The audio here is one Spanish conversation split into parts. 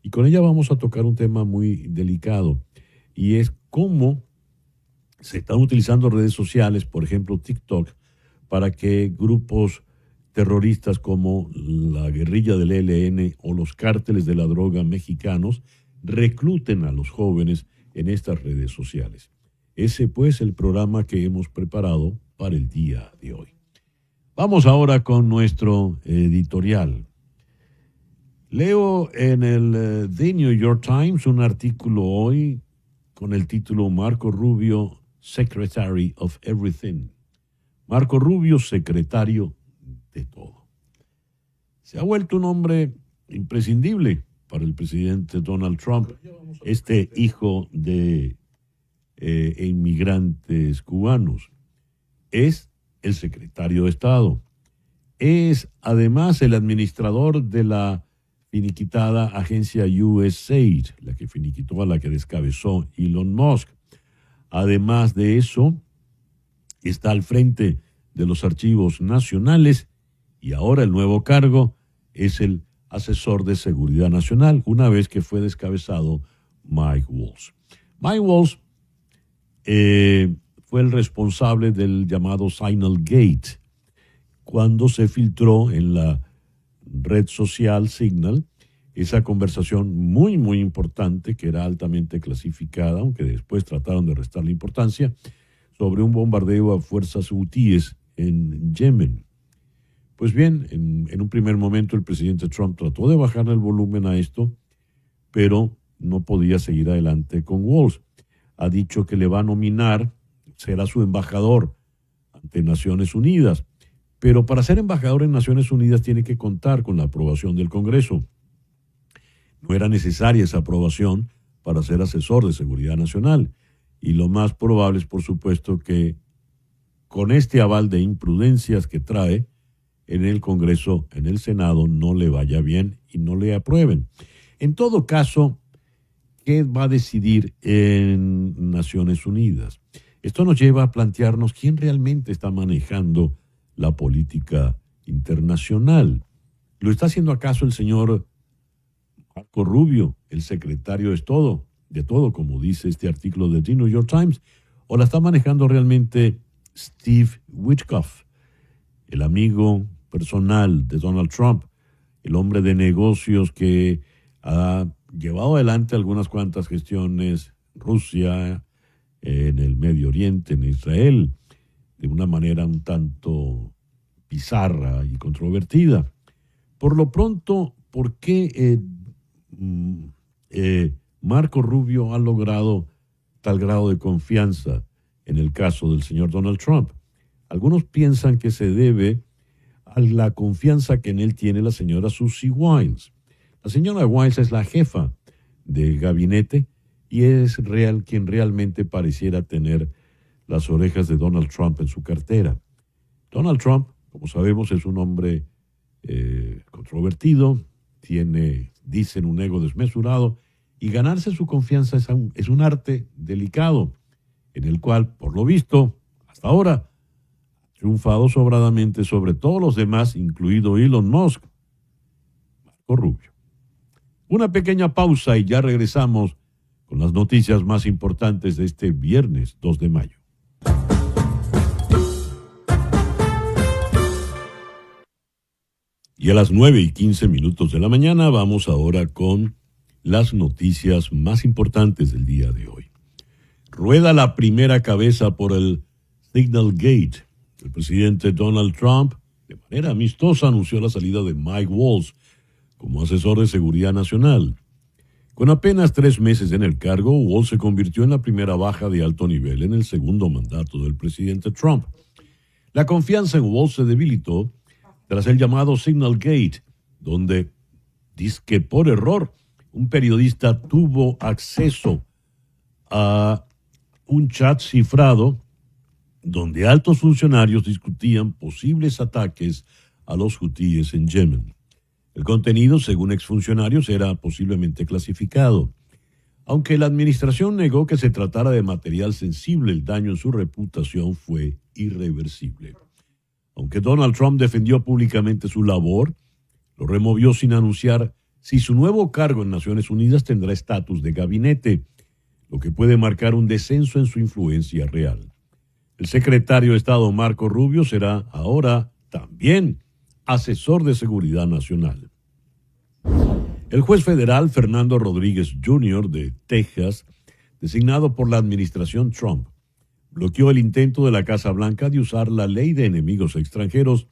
Y con ella vamos a tocar un tema muy delicado, y es cómo se están utilizando redes sociales, por ejemplo TikTok, para que grupos terroristas como la guerrilla del ELN o los cárteles de la droga mexicanos recluten a los jóvenes en estas redes sociales. Ese pues el programa que hemos preparado para el día de hoy. Vamos ahora con nuestro editorial. Leo en el The New York Times un artículo hoy con el título Marco Rubio, Secretary of Everything. Marco Rubio, secretario de todo. Se ha vuelto un hombre imprescindible para el presidente Donald Trump, este hijo de inmigrantes cubanos. Es el secretario de Estado. Es además el administrador de la finiquitada agencia USAID, la que finiquitó a la que descabezó Elon Musk. Además de eso, está al frente de los archivos nacionales y ahora el nuevo cargo es el asesor de seguridad nacional, una vez que fue descabezado Mike Waltz. Mike Waltz fue el responsable del llamado Signal Gate, cuando se filtró en la red social Signal esa conversación muy, muy importante, que era altamente clasificada, aunque después trataron de restarle importancia, sobre un bombardeo a fuerzas hutíes en Yemen. Pues bien, en un primer momento el presidente Trump trató de bajarle el volumen a esto, pero no podía seguir adelante con Waltz. Ha dicho que le va a nominar, será su embajador ante Naciones Unidas, pero para ser embajador en Naciones Unidas tiene que contar con la aprobación del Congreso. No era necesaria esa aprobación para ser asesor de seguridad nacional, y lo más probable es, por supuesto, que con este aval de imprudencias que trae en el Congreso, en el Senado, no le vaya bien y no le aprueben. En todo caso, ¿qué va a decidir en Naciones Unidas? Esto nos lleva a plantearnos quién realmente está manejando la política internacional. ¿Lo está haciendo acaso el señor Marco Rubio, el secretario de todo, como dice este artículo de The New York Times, o la está manejando realmente Steve Witkoff, el amigo personal de Donald Trump, el hombre de negocios que ha llevado adelante algunas cuantas gestiones Rusia, en el Medio Oriente, en Israel, de una manera un tanto bizarra y controvertida? Por lo pronto, ¿por qué Marco Rubio ha logrado tal grado de confianza en el caso del señor Donald Trump? Algunos piensan que se debe a la confianza que en él tiene la señora Susie Wiles. La señora Wiles es la jefa del gabinete y es quien realmente pareciera tener las orejas de Donald Trump en su cartera. Donald Trump, como sabemos, es un hombre controvertido, dicen, un ego desmesurado, y ganarse su confianza es un arte delicado, en el cual, por lo visto, hasta ahora, ha triunfado sobradamente sobre todos los demás, incluido Elon Musk. Marco Rubio. Una pequeña pausa y ya regresamos con las noticias más importantes de este viernes 2 de mayo. Y a las 9:15 de la mañana vamos ahora con las noticias más importantes del día de hoy. Rueda la primera cabeza por el Signal Gate. El presidente Donald Trump, de manera amistosa, anunció la salida de Mike Waltz como asesor de seguridad nacional. Con apenas 3 meses en el cargo, Waltz se convirtió en la primera baja de alto nivel en el segundo mandato del presidente Trump. La confianza en Waltz se debilitó tras el llamado Signal Gate, donde dizque por error un periodista tuvo acceso a un chat cifrado donde altos funcionarios discutían posibles ataques a los hutíes en Yemen. El contenido, según exfuncionarios, era posiblemente clasificado. Aunque la administración negó que se tratara de material sensible, el daño en su reputación fue irreversible. Aunque Donald Trump defendió públicamente su labor, lo removió sin anunciar si su nuevo cargo en Naciones Unidas tendrá estatus de gabinete, lo que puede marcar un descenso en su influencia real. El secretario de Estado Marco Rubio será ahora también asesor de seguridad nacional. El juez federal Fernando Rodríguez Jr. de Texas, designado por la administración Trump, bloqueó el intento de la Casa Blanca de usar la ley de enemigos extranjeros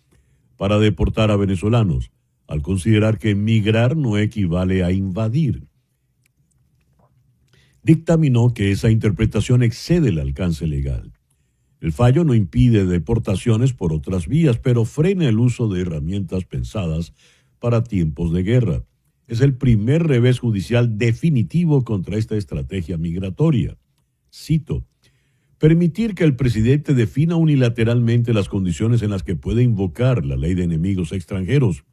para deportar a venezolanos, al considerar que migrar no equivale a invadir. Dictaminó que esa interpretación excede el alcance legal. El fallo no impide deportaciones por otras vías, pero frena el uso de herramientas pensadas para tiempos de guerra. Es el primer revés judicial definitivo contra esta estrategia migratoria. Cito: permitir que el presidente defina unilateralmente las condiciones en las que puede invocar la ley de enemigos extranjeros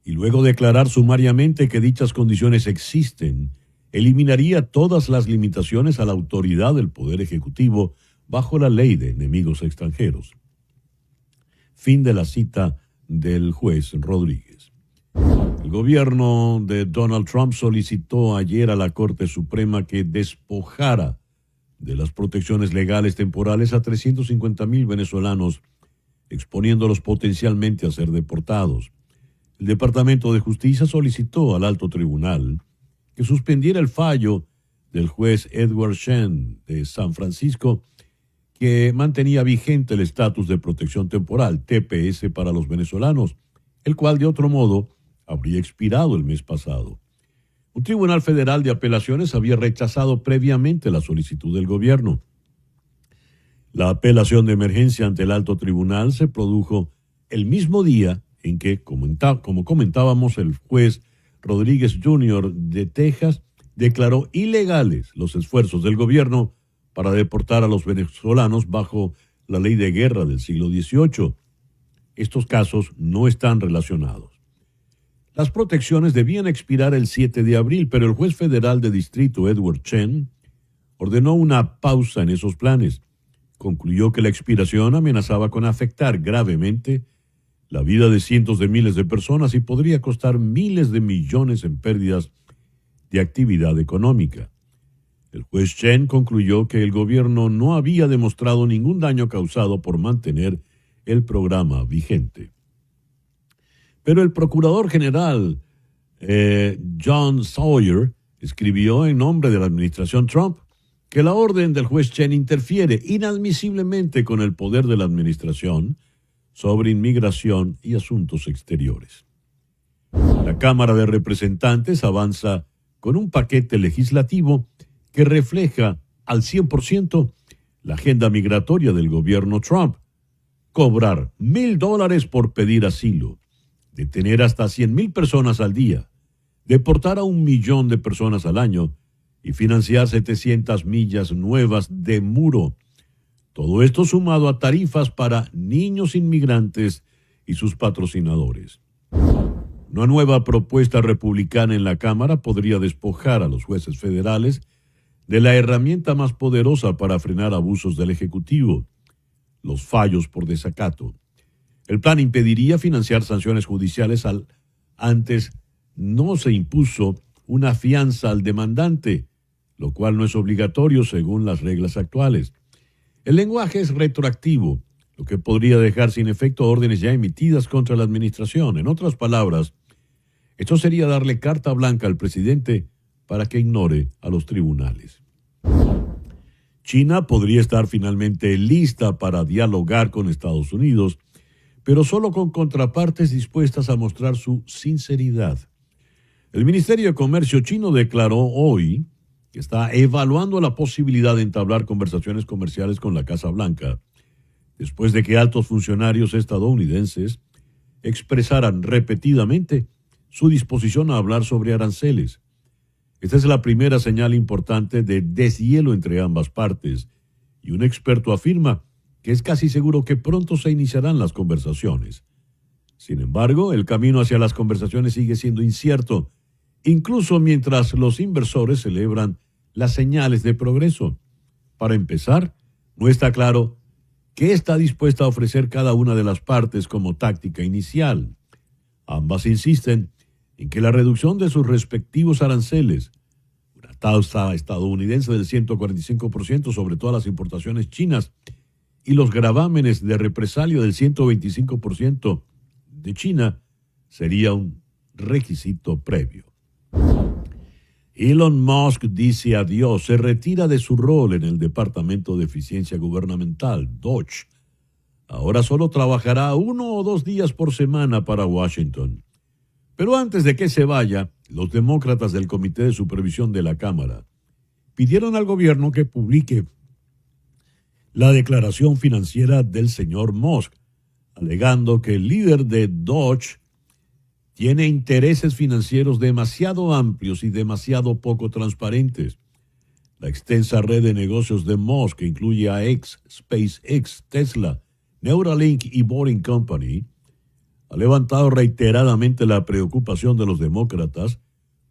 y luego declarar sumariamente que dichas condiciones existen, eliminaría todas las limitaciones a la autoridad del Poder Ejecutivo bajo la ley de enemigos extranjeros. Fin de la cita del juez Rodríguez. El gobierno de Donald Trump solicitó ayer a la Corte Suprema que despojara de las protecciones legales temporales a 350,000 venezolanos, exponiéndolos potencialmente a ser deportados. El Departamento de Justicia solicitó al alto tribunal que suspendiera el fallo del juez Edward Chen de San Francisco, que mantenía vigente el estatus de protección temporal, TPS, para los venezolanos, el cual de otro modo habría expirado el mes pasado. Un tribunal federal de apelaciones había rechazado previamente la solicitud del gobierno. La apelación de emergencia ante el alto tribunal se produjo el mismo día en que, como comentábamos, el juez Rodríguez Jr. de Texas declaró ilegales los esfuerzos del gobierno para deportar a los venezolanos bajo la ley de guerra del siglo XVIII. Estos casos no están relacionados. Las protecciones debían expirar el 7 de abril, pero el juez federal de distrito Edward Chen ordenó una pausa en esos planes. Concluyó que la expiración amenazaba con afectar gravemente la vida de cientos de miles de personas y podría costar miles de millones en pérdidas de actividad económica. El juez Chen concluyó que el gobierno no había demostrado ningún daño causado por mantener el programa vigente. Pero el procurador general John Sawyer escribió en nombre de la administración Trump que la orden del juez Chen interfiere inadmisiblemente con el poder de la administración sobre inmigración y asuntos exteriores. La Cámara de Representantes avanza con un paquete legislativo que refleja al 100% la agenda migratoria del gobierno Trump: cobrar $1,000 por pedir asilo, detener hasta 100,000 personas al día, deportar a 1,000,000 de personas al año y financiar 700 millas nuevas de muro. Todo esto sumado a tarifas para niños inmigrantes y sus patrocinadores. Una nueva propuesta republicana en la Cámara podría despojar a los jueces federales de la herramienta más poderosa para frenar abusos del Ejecutivo: los fallos por desacato. El plan impediría financiar sanciones judiciales antes no se impuso una fianza al demandante, lo cual no es obligatorio según las reglas actuales. El lenguaje es retroactivo, lo que podría dejar sin efecto órdenes ya emitidas contra la administración. En otras palabras, esto sería darle carta blanca al presidente para que ignore a los tribunales. China podría estar finalmente lista para dialogar con Estados Unidos, pero solo con contrapartes dispuestas a mostrar su sinceridad. El Ministerio de Comercio chino declaró hoy que está evaluando la posibilidad de entablar conversaciones comerciales con la Casa Blanca, después de que altos funcionarios estadounidenses expresaran repetidamente su disposición a hablar sobre aranceles. Esta es la primera señal importante de deshielo entre ambas partes, y un experto afirma que es casi seguro que pronto se iniciarán las conversaciones. Sin embargo, el camino hacia las conversaciones sigue siendo incierto, incluso mientras los inversores celebran las señales de progreso. Para empezar, no está claro qué está dispuesta a ofrecer cada una de las partes como táctica inicial. Ambas insisten en que la reducción de sus respectivos aranceles, una tasa estadounidense del 145% sobre todas las importaciones chinas y los gravámenes de represalia del 125% de China, sería un requisito previo. Elon Musk dice adiós, se retira de su rol en el Departamento de Eficiencia Gubernamental, DOGE. Ahora solo trabajará 1 o 2 días por semana para Washington. Pero antes de que se vaya, los demócratas del Comité de Supervisión de la Cámara pidieron al gobierno que publique la declaración financiera del señor Musk, alegando que el líder de DOGE tiene intereses financieros demasiado amplios y demasiado poco transparentes. La extensa red de negocios de Musk, que incluye a X, SpaceX, Tesla, Neuralink y Boring Company, ha levantado reiteradamente la preocupación de los demócratas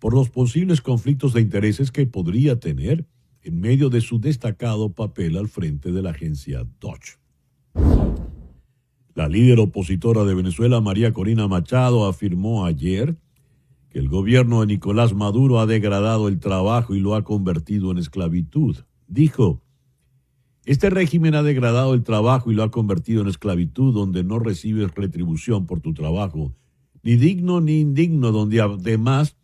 por los posibles conflictos de intereses que podría tener en medio de su destacado papel al frente de la agencia DOGE. La líder opositora de Venezuela, María Corina Machado, afirmó ayer que el gobierno de Nicolás Maduro ha degradado el trabajo y lo ha convertido en esclavitud. Dijo: este régimen ha degradado el trabajo y lo ha convertido en esclavitud, donde no recibes retribución por tu trabajo, ni digno ni indigno, donde además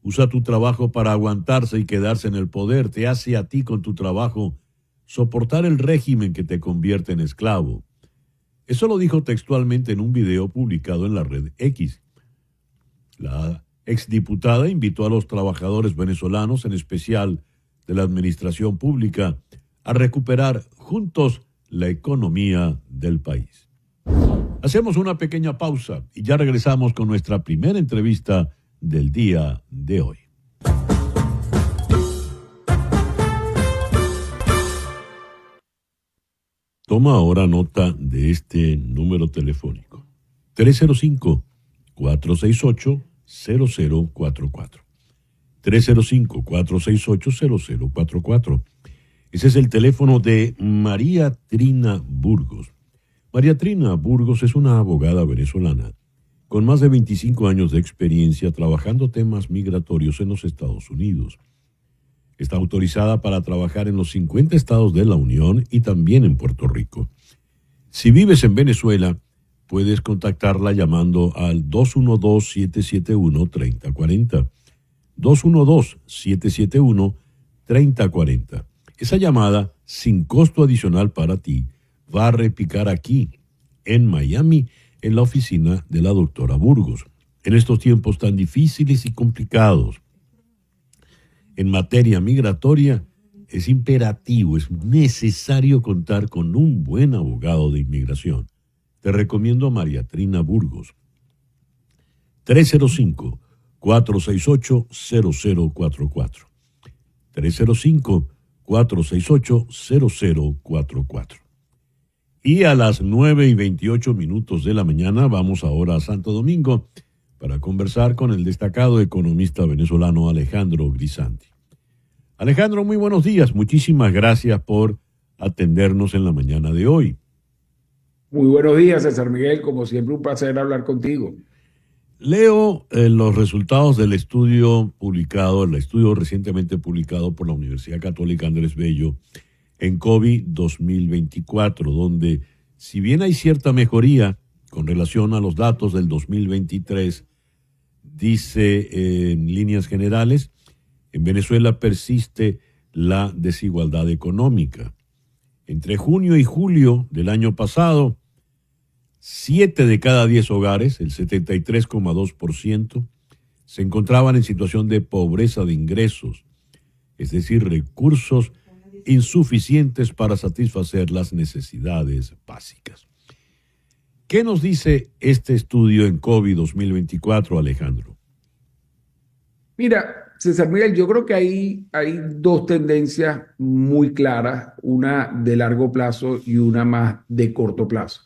usa tu trabajo para aguantarse y quedarse en el poder. Te hace a ti con tu trabajo soportar el régimen que te convierte en esclavo. Eso lo dijo textualmente en un video publicado en la red X. La exdiputada invitó a los trabajadores venezolanos, en especial de la administración pública, a recuperar juntos la economía del país. Hacemos una pequeña pausa y ya regresamos con nuestra primera entrevista del día de hoy. Toma ahora nota de este número telefónico: 305-468-0044. 305-468-0044. Ese es el teléfono de María Trina Burgos. María Trina Burgos es una abogada venezolana con más de 25 años de experiencia trabajando temas migratorios en los Estados Unidos. Está autorizada para trabajar en los 50 estados de la Unión y también en Puerto Rico. Si vives en Venezuela, puedes contactarla llamando al 212-771-3040. 212-771-3040. Esa llamada, sin costo adicional para ti, va a repicar aquí, en Miami, en la oficina de la doctora Burgos. En estos tiempos tan difíciles y complicados en materia migratoria, es imperativo, es necesario contar con un buen abogado de inmigración. Te recomiendo a María Trina Burgos. 305-468-0044. 305-468-0044. Y a las 9:28 de la mañana vamos ahora a Santo Domingo para conversar con el destacado economista venezolano Alejandro Grisanti. Alejandro, muy buenos días. Muchísimas gracias por atendernos en la mañana de hoy. Muy buenos días, César Miguel. Como siempre, un placer hablar contigo. Leo los resultados del estudio publicado, el estudio recientemente publicado por la Universidad Católica Andrés Bello en COVID 2024, donde, si bien hay cierta mejoría con relación a los datos del 2023, dice en líneas generales, en Venezuela persiste la desigualdad económica. Entre junio y julio del año pasado, 7 de cada 10 hogares, el 73,2%, se encontraban en situación de pobreza de ingresos, es decir, recursos insuficientes para satisfacer las necesidades básicas. ¿Qué nos dice este estudio en COVID 2024, Alejandro? Mira, César Miguel, yo creo que hay dos tendencias muy claras, una de largo plazo y una más de corto plazo.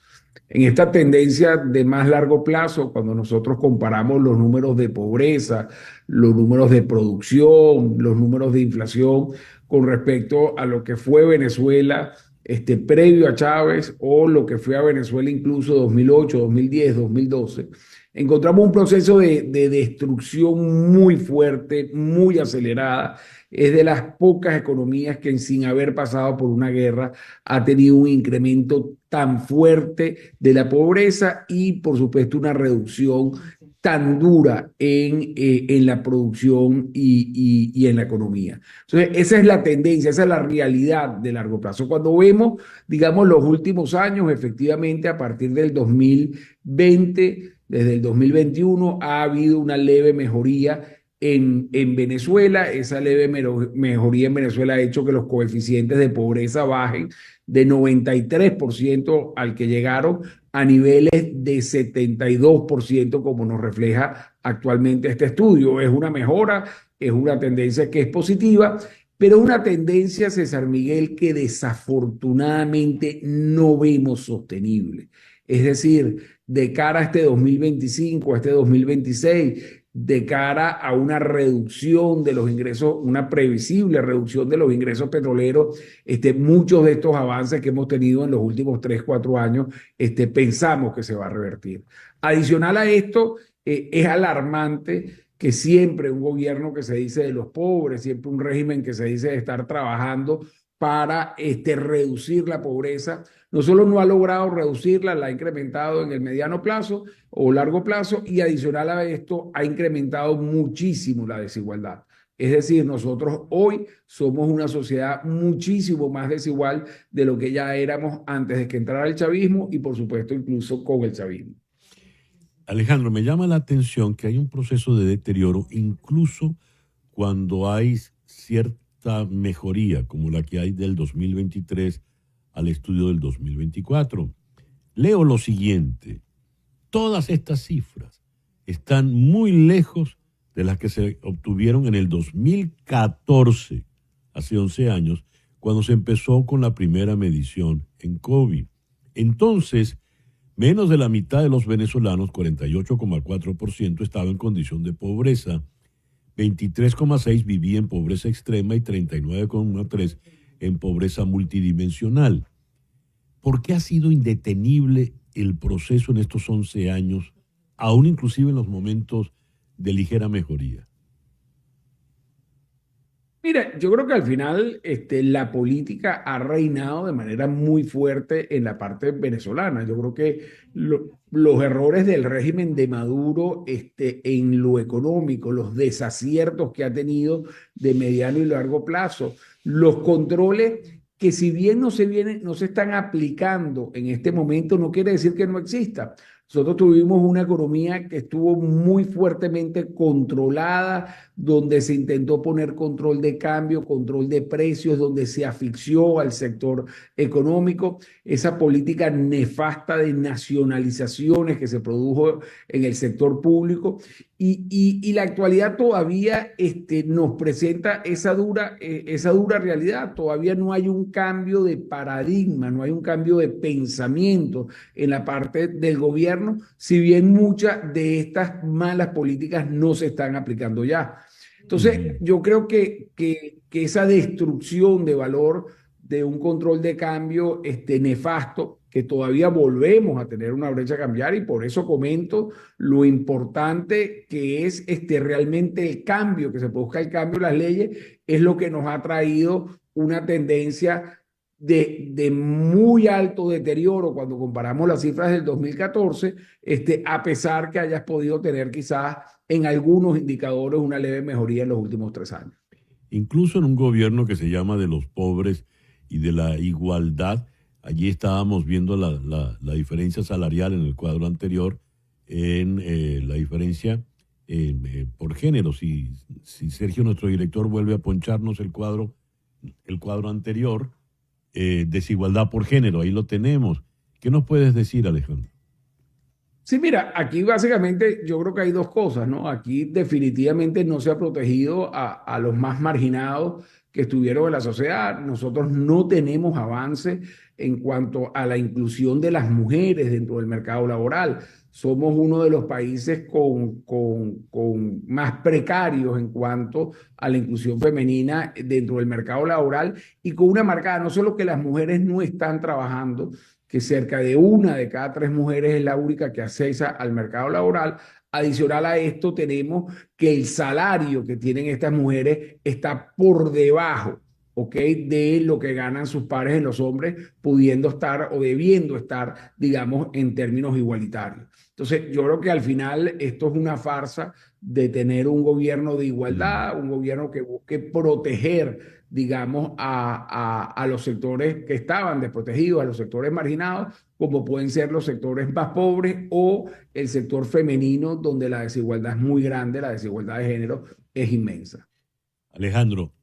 En esta tendencia de más largo plazo, cuando nosotros comparamos los números de pobreza, los números de producción, los números de inflación con respecto a lo que fue Venezuela previo a Chávez o lo que fue a Venezuela incluso 2008, 2010, 2012, Encontramos un proceso de destrucción muy fuerte, muy acelerada. Es de las pocas economías que sin haber pasado por una guerra ha tenido un incremento tan fuerte de la pobreza y, por supuesto, una reducción tan dura en la producción y en la economía. Entonces, esa es la tendencia, esa es la realidad de largo plazo. Cuando vemos, digamos, los últimos años, efectivamente, a partir del 2020, desde el 2021, ha habido una leve mejoría en Venezuela. Esa leve mejoría en Venezuela ha hecho que los coeficientes de pobreza bajen de 93% al que llegaron a niveles de 72%, como nos refleja actualmente este estudio. Es una mejora, es una tendencia que es positiva, pero una tendencia, César Miguel, que desafortunadamente no vemos sostenible. Es decir, de cara a este 2025, a este 2026, de cara a una reducción de los ingresos, una previsible reducción de los ingresos petroleros, muchos de estos avances que hemos tenido en los últimos 3, 4 años, pensamos que se va a revertir. Adicional a esto, es alarmante que siempre un gobierno que se dice de los pobres, siempre un régimen que se dice de estar trabajando para reducir la pobreza, no solo no ha logrado reducirla, la ha incrementado en el mediano plazo o largo plazo, y adicional a esto ha incrementado muchísimo la desigualdad. Es decir, nosotros hoy somos una sociedad muchísimo más desigual de lo que ya éramos antes de que entrara el chavismo y, por supuesto, incluso con el chavismo. Alejandro, me llama la atención que hay un proceso de deterioro incluso cuando hay cierta mejoría, como la que hay del 2023 al estudio del 2024. Leo lo siguiente: todas estas cifras están muy lejos de las que se obtuvieron en el 2014, hace 11 años, cuando se empezó con la primera medición en COVID. Entonces, menos de la mitad de los venezolanos, 48,4%, estaba en condición de pobreza, 23,6% vivía en pobreza extrema y 39,3% en pobreza multidimensional. ¿Por qué ha sido indetenible el proceso en estos 11 años, aún inclusive en los momentos de ligera mejoría? Mira, yo creo que al final la política ha reinado de manera muy fuerte en la parte venezolana. Yo creo que los errores del régimen de Maduro en lo económico, los desaciertos que ha tenido de mediano y largo plazo, los controles que si bien no se están aplicando en este momento, no quiere decir que no exista. Nosotros tuvimos una economía que estuvo muy fuertemente controlada, donde se intentó poner control de cambio, control de precios, donde se asfixió al sector económico. Esa política nefasta de nacionalizaciones que se produjo en el sector público. Y la actualidad todavía nos presenta esa dura realidad. Todavía no hay un cambio de paradigma, no hay un cambio de pensamiento en la parte del gobierno, si bien muchas de estas malas políticas no se están aplicando ya. Entonces, yo creo que esa destrucción de valor de un control de cambio nefasto, que todavía volvemos a tener una brecha cambiaria, y por eso comento lo importante que es realmente el cambio, que se produzca el cambio en las leyes, es lo que nos ha traído una tendencia de muy alto deterioro cuando comparamos las cifras del 2014, a pesar que hayas podido tener quizás en algunos indicadores una leve mejoría en los últimos 3 años. Incluso en un gobierno que se llama de los pobres y de la igualdad, allí estábamos viendo la diferencia salarial en el cuadro anterior, en la diferencia por género. Si Sergio, nuestro director, vuelve a poncharnos el cuadro anterior, desigualdad por género, ahí lo tenemos. ¿Qué nos puedes decir, Alejandro? Sí, mira, aquí básicamente yo creo que hay dos cosas, ¿no? Aquí definitivamente no se ha protegido a los más marginados que estuvieron en la sociedad. Nosotros no tenemos avance en cuanto a la inclusión de las mujeres dentro del mercado laboral. Somos uno de los países con más precarios en cuanto a la inclusión femenina dentro del mercado laboral, y con una marcada, no solo que las mujeres no están trabajando, que cerca de una de cada tres mujeres es la única que accesa al mercado laboral. Adicional a esto, tenemos que el salario que tienen estas mujeres está por debajo, ¿ok?, de lo que ganan sus pares en los hombres, pudiendo estar o debiendo estar, digamos, en términos igualitarios. Entonces, yo creo que al final esto es una farsa de tener un gobierno de igualdad, un gobierno que busque proteger, digamos, a los sectores que estaban desprotegidos, a los sectores marginados, como pueden ser los sectores más pobres o el sector femenino, donde la desigualdad es muy grande, la desigualdad de género es inmensa. Alejandro,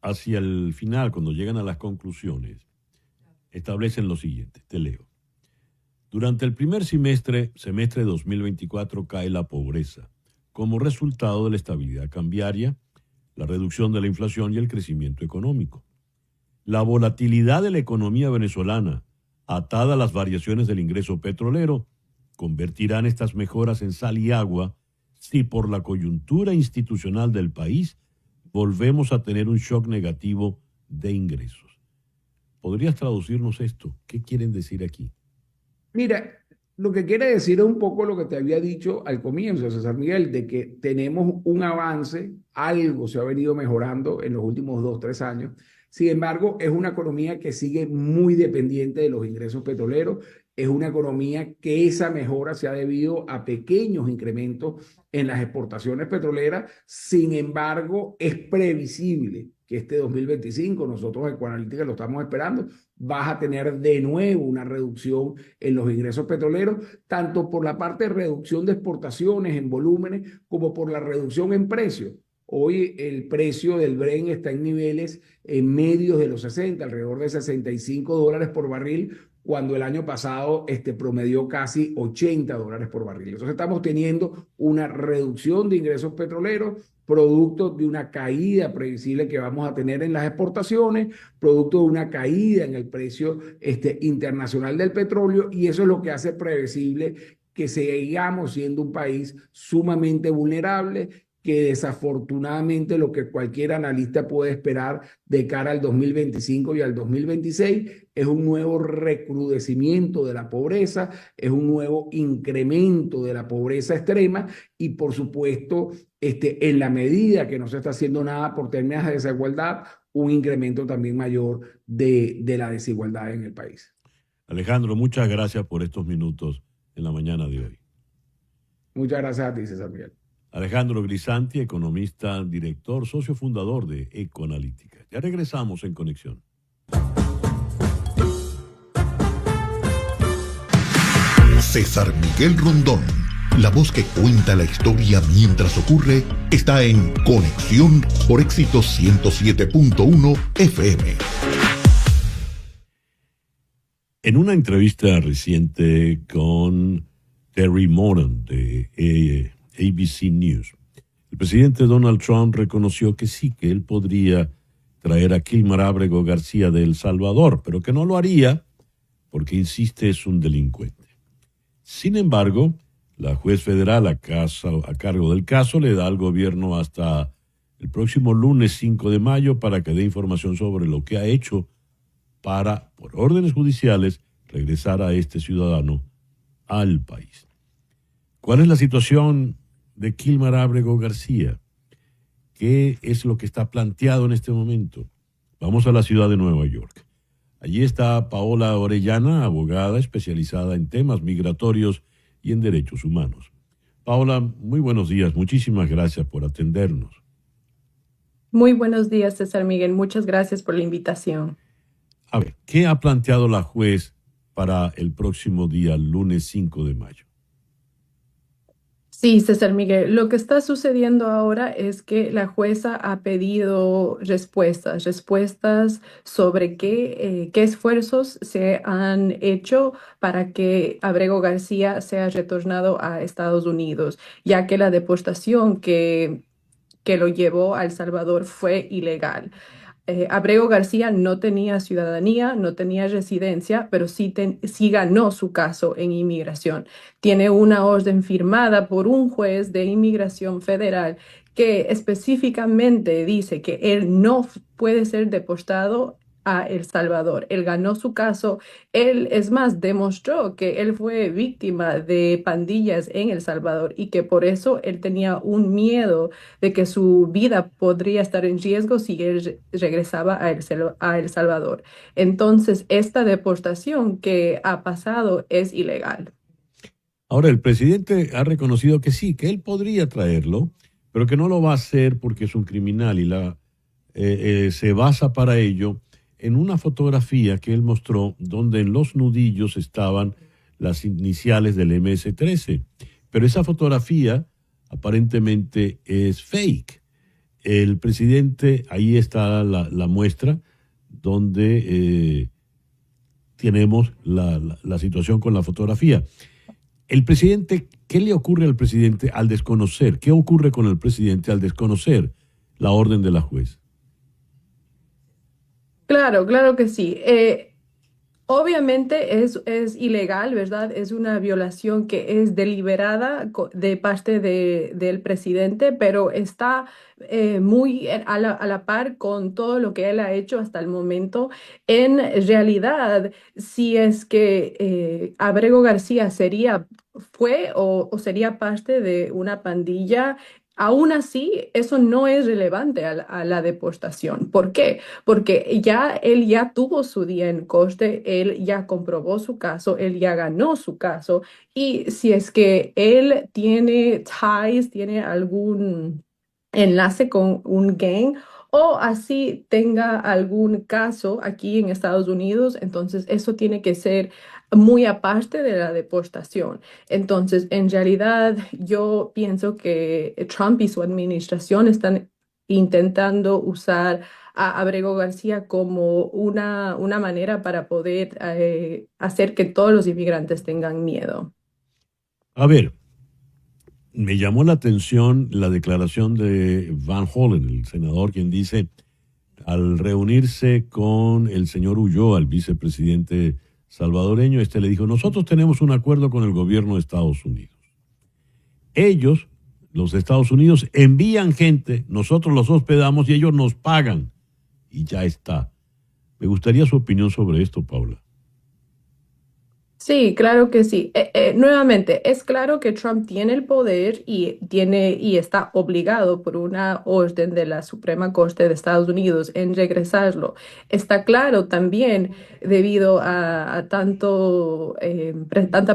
hacia el final, cuando llegan a las conclusiones, establecen lo siguiente, te leo. Durante el primer semestre de 2024 cae la pobreza como resultado de la estabilidad cambiaria, la reducción de la inflación y el crecimiento económico. La volatilidad de la economía venezolana, atada a las variaciones del ingreso petrolero, convertirán estas mejoras en sal y agua si por la coyuntura institucional del país volvemos a tener un shock negativo de ingresos. ¿Podrías traducirnos esto? ¿Qué quieren decir aquí? Mira, lo que quiere decir es un poco lo que te había dicho al comienzo, César Miguel, de que tenemos un avance, algo se ha venido mejorando en los últimos 2, 3 años. Sin embargo, es una economía que sigue muy dependiente de los ingresos petroleros. Es una economía que esa mejora se ha debido a pequeños incrementos en las exportaciones petroleras. Sin embargo, es previsible que este 2025, nosotros en Ecoanalítica lo estamos esperando, vas a tener de nuevo una reducción en los ingresos petroleros, tanto por la parte de reducción de exportaciones en volúmenes como por la reducción en precios. Hoy el precio del Brent está en niveles en medios de los 60, alrededor de $65 por barril, cuando el año pasado promedió casi $80 por barril. Entonces estamos teniendo una reducción de ingresos petroleros, producto de una caída previsible que vamos a tener en las exportaciones, producto de una caída en el precio internacional del petróleo, y eso es lo que hace previsible que sigamos siendo un país sumamente vulnerable, que desafortunadamente lo que cualquier analista puede esperar de cara al 2025 y al 2026 es un nuevo recrudecimiento de la pobreza, es un nuevo incremento de la pobreza extrema y, por supuesto, en la medida que no se está haciendo nada por términos de desigualdad, un incremento también mayor de la desigualdad en el país. Alejandro, muchas gracias por estos minutos en la mañana de hoy. Muchas gracias a ti, César Miguel. Alejandro Grisanti, economista, director, socio fundador de Ecoanalítica. Ya regresamos en Conexión. César Miguel Rondón, la voz que cuenta la historia mientras ocurre, está en Conexión por Éxitos 107.1 FM. En una entrevista reciente con Terry Moran de ABC News, el presidente Donald Trump reconoció que sí, que él podría traer a Kilmer Ábrego García de El Salvador, pero que no lo haría porque, insiste, es un delincuente. Sin embargo, la juez federal a cargo del caso le da al gobierno hasta el próximo lunes 5 de mayo para que dé información sobre lo que ha hecho para, por órdenes judiciales, regresar a este ciudadano al país. ¿Cuál es la situación de Kilmer Ábrego García? ¿Qué es lo que está planteado en este momento? Vamos a la ciudad de Nueva York. Allí está Paola Orellana, abogada especializada en temas migratorios y en derechos humanos. Paola, muy buenos días. Muchísimas gracias por atendernos. Muy buenos días, César Miguel. Muchas gracias por la invitación. A ver, ¿qué ha planteado la juez para el próximo día, lunes 5 de mayo? Sí, César Miguel, lo que está sucediendo ahora es que la jueza ha pedido respuestas sobre qué esfuerzos se han hecho para que Ábrego García sea retornado a Estados Unidos, ya que la deportación que lo llevó a El Salvador fue ilegal. Ábrego García no tenía ciudadanía, no tenía residencia, pero sí ganó su caso en inmigración. Tiene una orden firmada por un juez de inmigración federal que específicamente dice que él no puede ser deportado a El Salvador. Él ganó su caso. Él, es más, demostró que él fue víctima de pandillas en El Salvador y que por eso él tenía un miedo de que su vida podría estar en riesgo si él regresaba a El Salvador. Entonces, esta deportación que ha pasado es ilegal. Ahora, el presidente ha reconocido que sí, que él podría traerlo, pero que no lo va a hacer porque es un criminal y se basa para ello en una fotografía que él mostró donde en los nudillos estaban las iniciales del MS-13. Pero esa fotografía aparentemente es fake. El presidente, ahí está la muestra donde tenemos la situación con la fotografía. El presidente, ¿qué le ocurre al presidente al desconocer? ¿Qué ocurre con el presidente al desconocer la orden de la juez? Claro, claro que sí. Obviamente es ilegal, ¿verdad? Es una violación que es deliberada de parte del presidente, pero está muy a la par con todo lo que él ha hecho hasta el momento. En realidad, si es que Abrego García fue o sería parte de una pandilla. Aún así, eso no es relevante a la deportación. ¿Por qué? Porque él ya tuvo su día en corte, él ya comprobó su caso, él ya ganó su caso y si es que él tiene ties, tiene algún enlace con un gang o así tenga algún caso aquí en Estados Unidos, entonces eso tiene que ser muy aparte de la deportación. Entonces, en realidad, yo pienso que Trump y su administración están intentando usar a Abrego García como una manera para poder hacer que todos los inmigrantes tengan miedo. A ver, me llamó la atención la declaración de Van Hollen, el senador, quien dice, al reunirse con el señor Ulloa, el vicepresidente salvadoreño, le dijo, nosotros tenemos un acuerdo con el gobierno de Estados Unidos. Ellos, los de Estados Unidos, envían gente, nosotros los hospedamos y ellos nos pagan. Y ya está. Me gustaría su opinión sobre esto, Paula. Sí, claro que sí. Nuevamente, es claro que Trump tiene el poder y está obligado por una orden de la Suprema Corte de Estados Unidos en regresarlo. Está claro también debido a tanta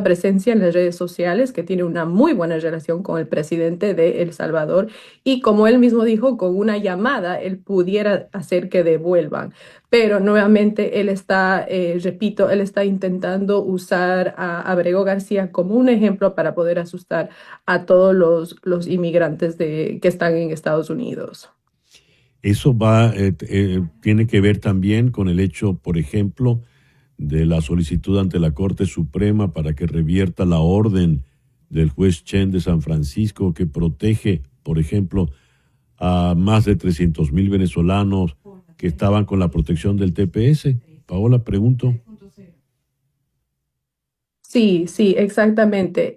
presencia en las redes sociales que tiene una muy buena relación con el presidente de El Salvador y como él mismo dijo, con una llamada él pudiera hacer que devuelvan. Pero nuevamente repito, él está intentando usar a Abrego García como un ejemplo para poder asustar a todos los inmigrantes que están en Estados Unidos. Eso tiene que ver también con el hecho, por ejemplo, de la solicitud ante la Corte Suprema para que revierta la orden del juez Chen de San Francisco que protege, por ejemplo, a más de 300,000 venezolanos que estaban con la protección del TPS. Paola, pregunto. Sí, sí, exactamente.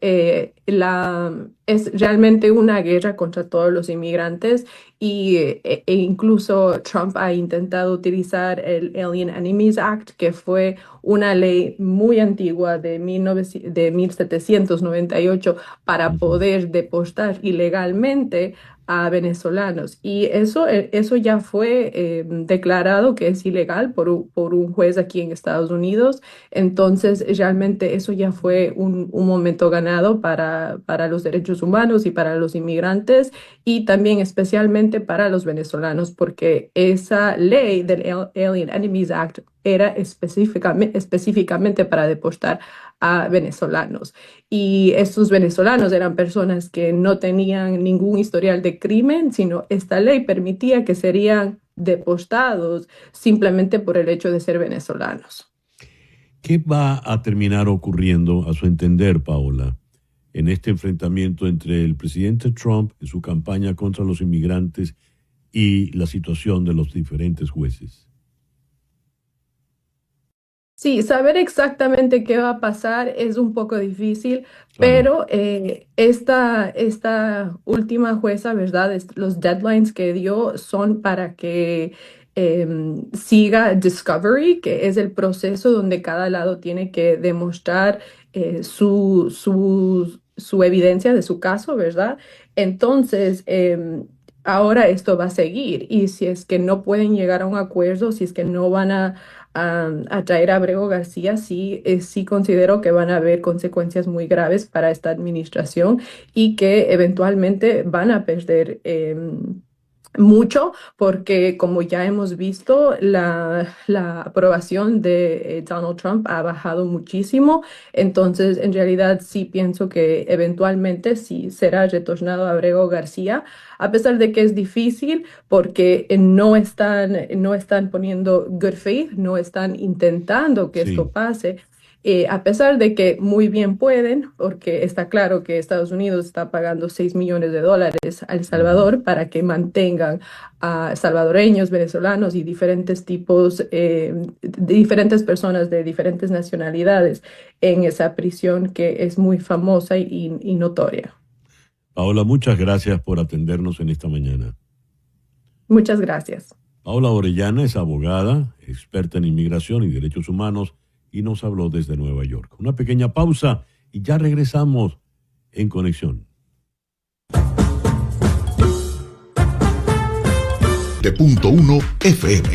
Es realmente una guerra contra todos los inmigrantes e incluso Trump ha intentado utilizar el Alien Enemies Act, que fue una ley muy antigua de 1798 para poder deportar ilegalmente a venezolanos. Y eso ya fue declarado que es ilegal por un juez aquí en Estados Unidos. Entonces, realmente eso ya fue un momento ganado para los derechos humanos y para los inmigrantes y también especialmente para los venezolanos, porque esa ley del Alien Enemies Act era específicamente para deportar a venezolanos. Y estos venezolanos eran personas que no tenían ningún historial de crimen, sino esta ley permitía que serían deportados simplemente por el hecho de ser venezolanos. ¿Qué va a terminar ocurriendo, a su entender, Paola, en este enfrentamiento entre el presidente Trump en su campaña contra los inmigrantes y la situación de los diferentes jueces? Sí, saber exactamente qué va a pasar es un poco difícil, Claro. pero esta última jueza, ¿verdad? Los deadlines que dio son para que siga discovery, que es el proceso donde cada lado tiene que demostrar su evidencia de su caso, ¿verdad? Entonces, ahora esto va a seguir y si es que no pueden llegar a un acuerdo, si es que no van a traer a Abrego García, sí, sí considero que van a haber consecuencias muy graves para esta administración y que eventualmente van a perder mucho, porque como ya hemos visto, la aprobación de Donald Trump ha bajado muchísimo. Entonces, en realidad sí pienso que eventualmente sí será retornado a Abrego García, a pesar de que es difícil porque no están poniendo good faith, no están intentando que esto Sí. pase. A pesar de que muy bien pueden, porque está claro que Estados Unidos está pagando $6 millones a El Ujú. Salvador para que mantengan a salvadoreños, venezolanos y diferentes tipos, de diferentes personas de diferentes nacionalidades en esa prisión que es muy famosa y notoria. Paola, muchas gracias por atendernos en esta mañana. Muchas gracias. Paola Orellana es abogada, experta en inmigración y derechos humanos y nos habló desde Nueva York. Una pequeña pausa y ya regresamos en Conexión. De punto 1 FM.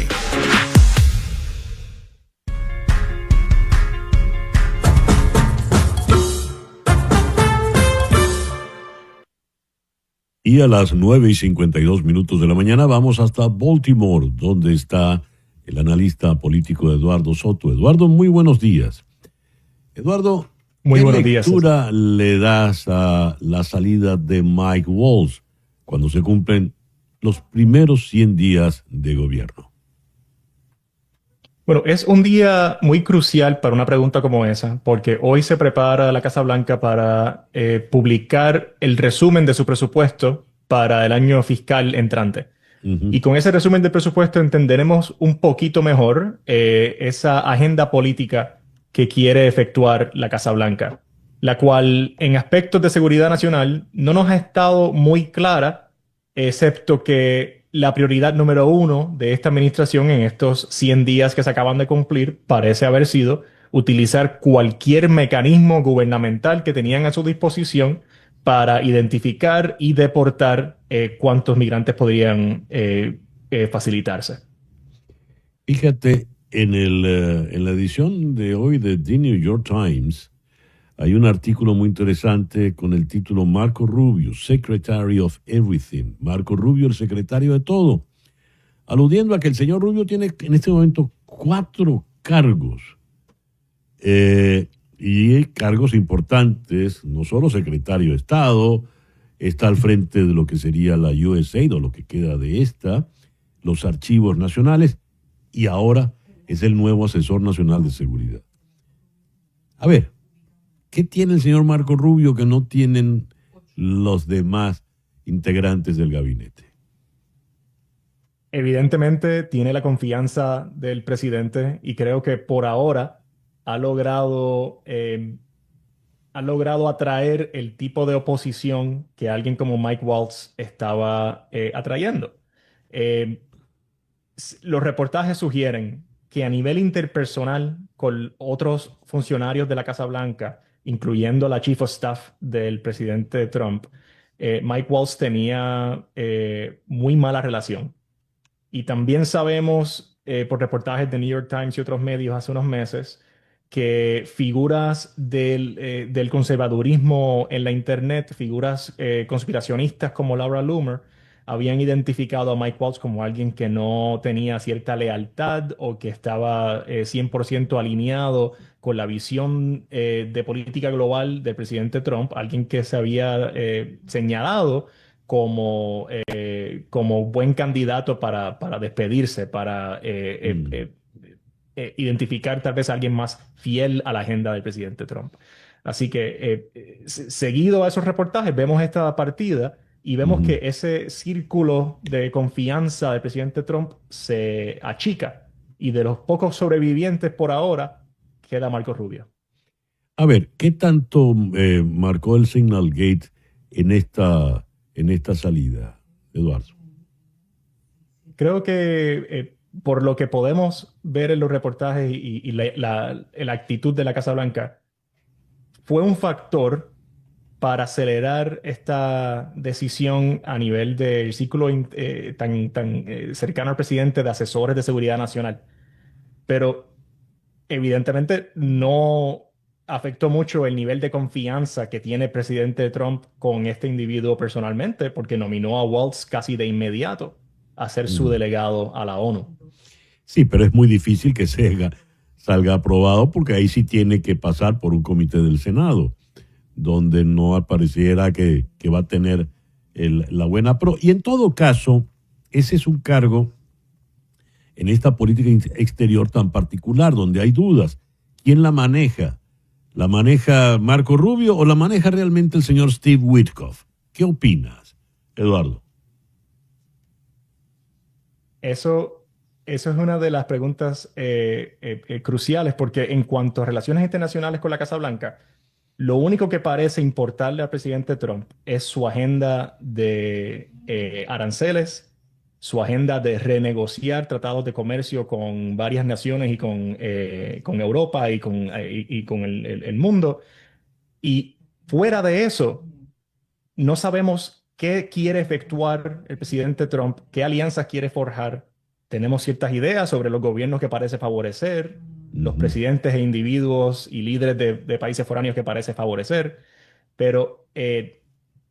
Y a las 9:52 de la mañana vamos hasta Baltimore, donde está el analista político Eduardo Soto. Eduardo, muy buenos días. Eduardo, Muy ¿qué buenos días, César. lectura le das a la salida de Mike Waltz cuando se cumplen los primeros 100 días de gobierno? Bueno, es un día muy crucial para una pregunta como esa, porque hoy se prepara la Casa Blanca para publicar el resumen de su presupuesto para el año fiscal entrante. Ujú. Y con ese resumen del presupuesto entenderemos un poquito mejor esa agenda política que quiere efectuar la Casa Blanca, la cual en aspectos de seguridad nacional no nos ha estado muy clara, excepto que la prioridad número uno de esta administración en estos 100 días que se acaban de cumplir parece haber sido utilizar cualquier mecanismo gubernamental que tenían a su disposición para identificar y deportar cuántos migrantes podrían facilitarse. Fíjate, en la edición de hoy de The New York Times hay un artículo muy interesante con el título Marco Rubio, Secretary of Everything. Marco Rubio, el secretario de todo. Aludiendo a que el señor Rubio tiene en este momento 4 cargos. Y cargos importantes, no solo secretario de Estado, está al frente de lo que sería la USAID o lo que queda de esta, los archivos nacionales, y ahora es el nuevo asesor nacional de seguridad. A ver, ¿qué tiene el señor Marco Rubio que no tienen los demás integrantes del gabinete? Evidentemente tiene la confianza del presidente y creo que por ahora ha logrado atraer el tipo de oposición que alguien como Mike Waltz estaba atrayendo. Eh, los reportajes sugieren que a nivel interpersonal con otros funcionarios de la Casa Blanca, incluyendo la Chief of Staff del presidente Trump, Mike Waltz tenía muy mala relación. Y también sabemos por reportajes de New York Times y otros medios hace unos meses que figuras del conservadurismo en la Internet, figuras conspiracionistas como Laura Loomer, habían identificado a Mike Waltz como alguien que no tenía cierta lealtad o que estaba 100% alineado con la visión de política global del presidente Trump, alguien que se había señalado como buen candidato para despedirse, para identificar tal vez a alguien más fiel a la agenda del presidente Trump. Así que seguido a esos reportajes vemos esta partida y vemos que ese círculo de confianza del presidente Trump se achica y de los pocos sobrevivientes por ahora queda Marco Rubio. A ver, ¿qué tanto marcó el Signal Gate en esta salida, Eduardo? Creo que por lo que podemos ver en los reportajes y la actitud de la Casa Blanca, fue un factor para acelerar esta decisión a nivel del círculo tan cercano al presidente de asesores de seguridad nacional. Pero evidentemente no afectó mucho el nivel de confianza que tiene el presidente Trump con este individuo personalmente, porque nominó a Waltz casi de inmediato a ser su Mm. delegado a la ONU. Sí, pero es muy difícil que salga aprobado porque ahí sí tiene que pasar por un comité del Senado, donde no apareciera que va a tener la buena pro. Y en todo caso, ese es un cargo en esta política exterior tan particular, donde hay dudas. ¿Quién la maneja? ¿La maneja Marco Rubio o la maneja realmente el señor Steve Witkoff? ¿Qué opinas, Eduardo? Eso es una de las preguntas cruciales, porque en cuanto a relaciones internacionales con la Casa Blanca, lo único que parece importarle al presidente Trump es su agenda de aranceles, su agenda de renegociar tratados de comercio con varias naciones y con Europa y con el mundo. Y fuera de eso, no sabemos qué quiere efectuar el presidente Trump, qué alianzas quiere forjar. Tenemos ciertas ideas sobre los gobiernos que parece favorecer, los Ujú. presidentes e individuos y líderes de países foráneos que parece favorecer, pero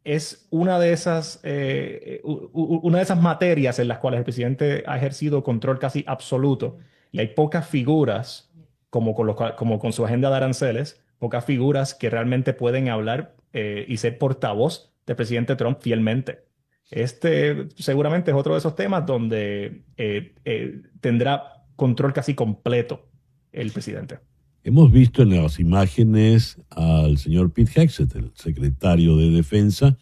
es una de esas materias en las cuales el presidente ha ejercido control casi absoluto y hay pocas figuras, como con su agenda de aranceles, pocas figuras que realmente pueden hablar y ser portavoz del presidente Trump fielmente. Este seguramente es otro de esos temas donde tendrá control casi completo el presidente. Hemos visto en las imágenes al señor Pete Hegseth, el secretario de Defensa,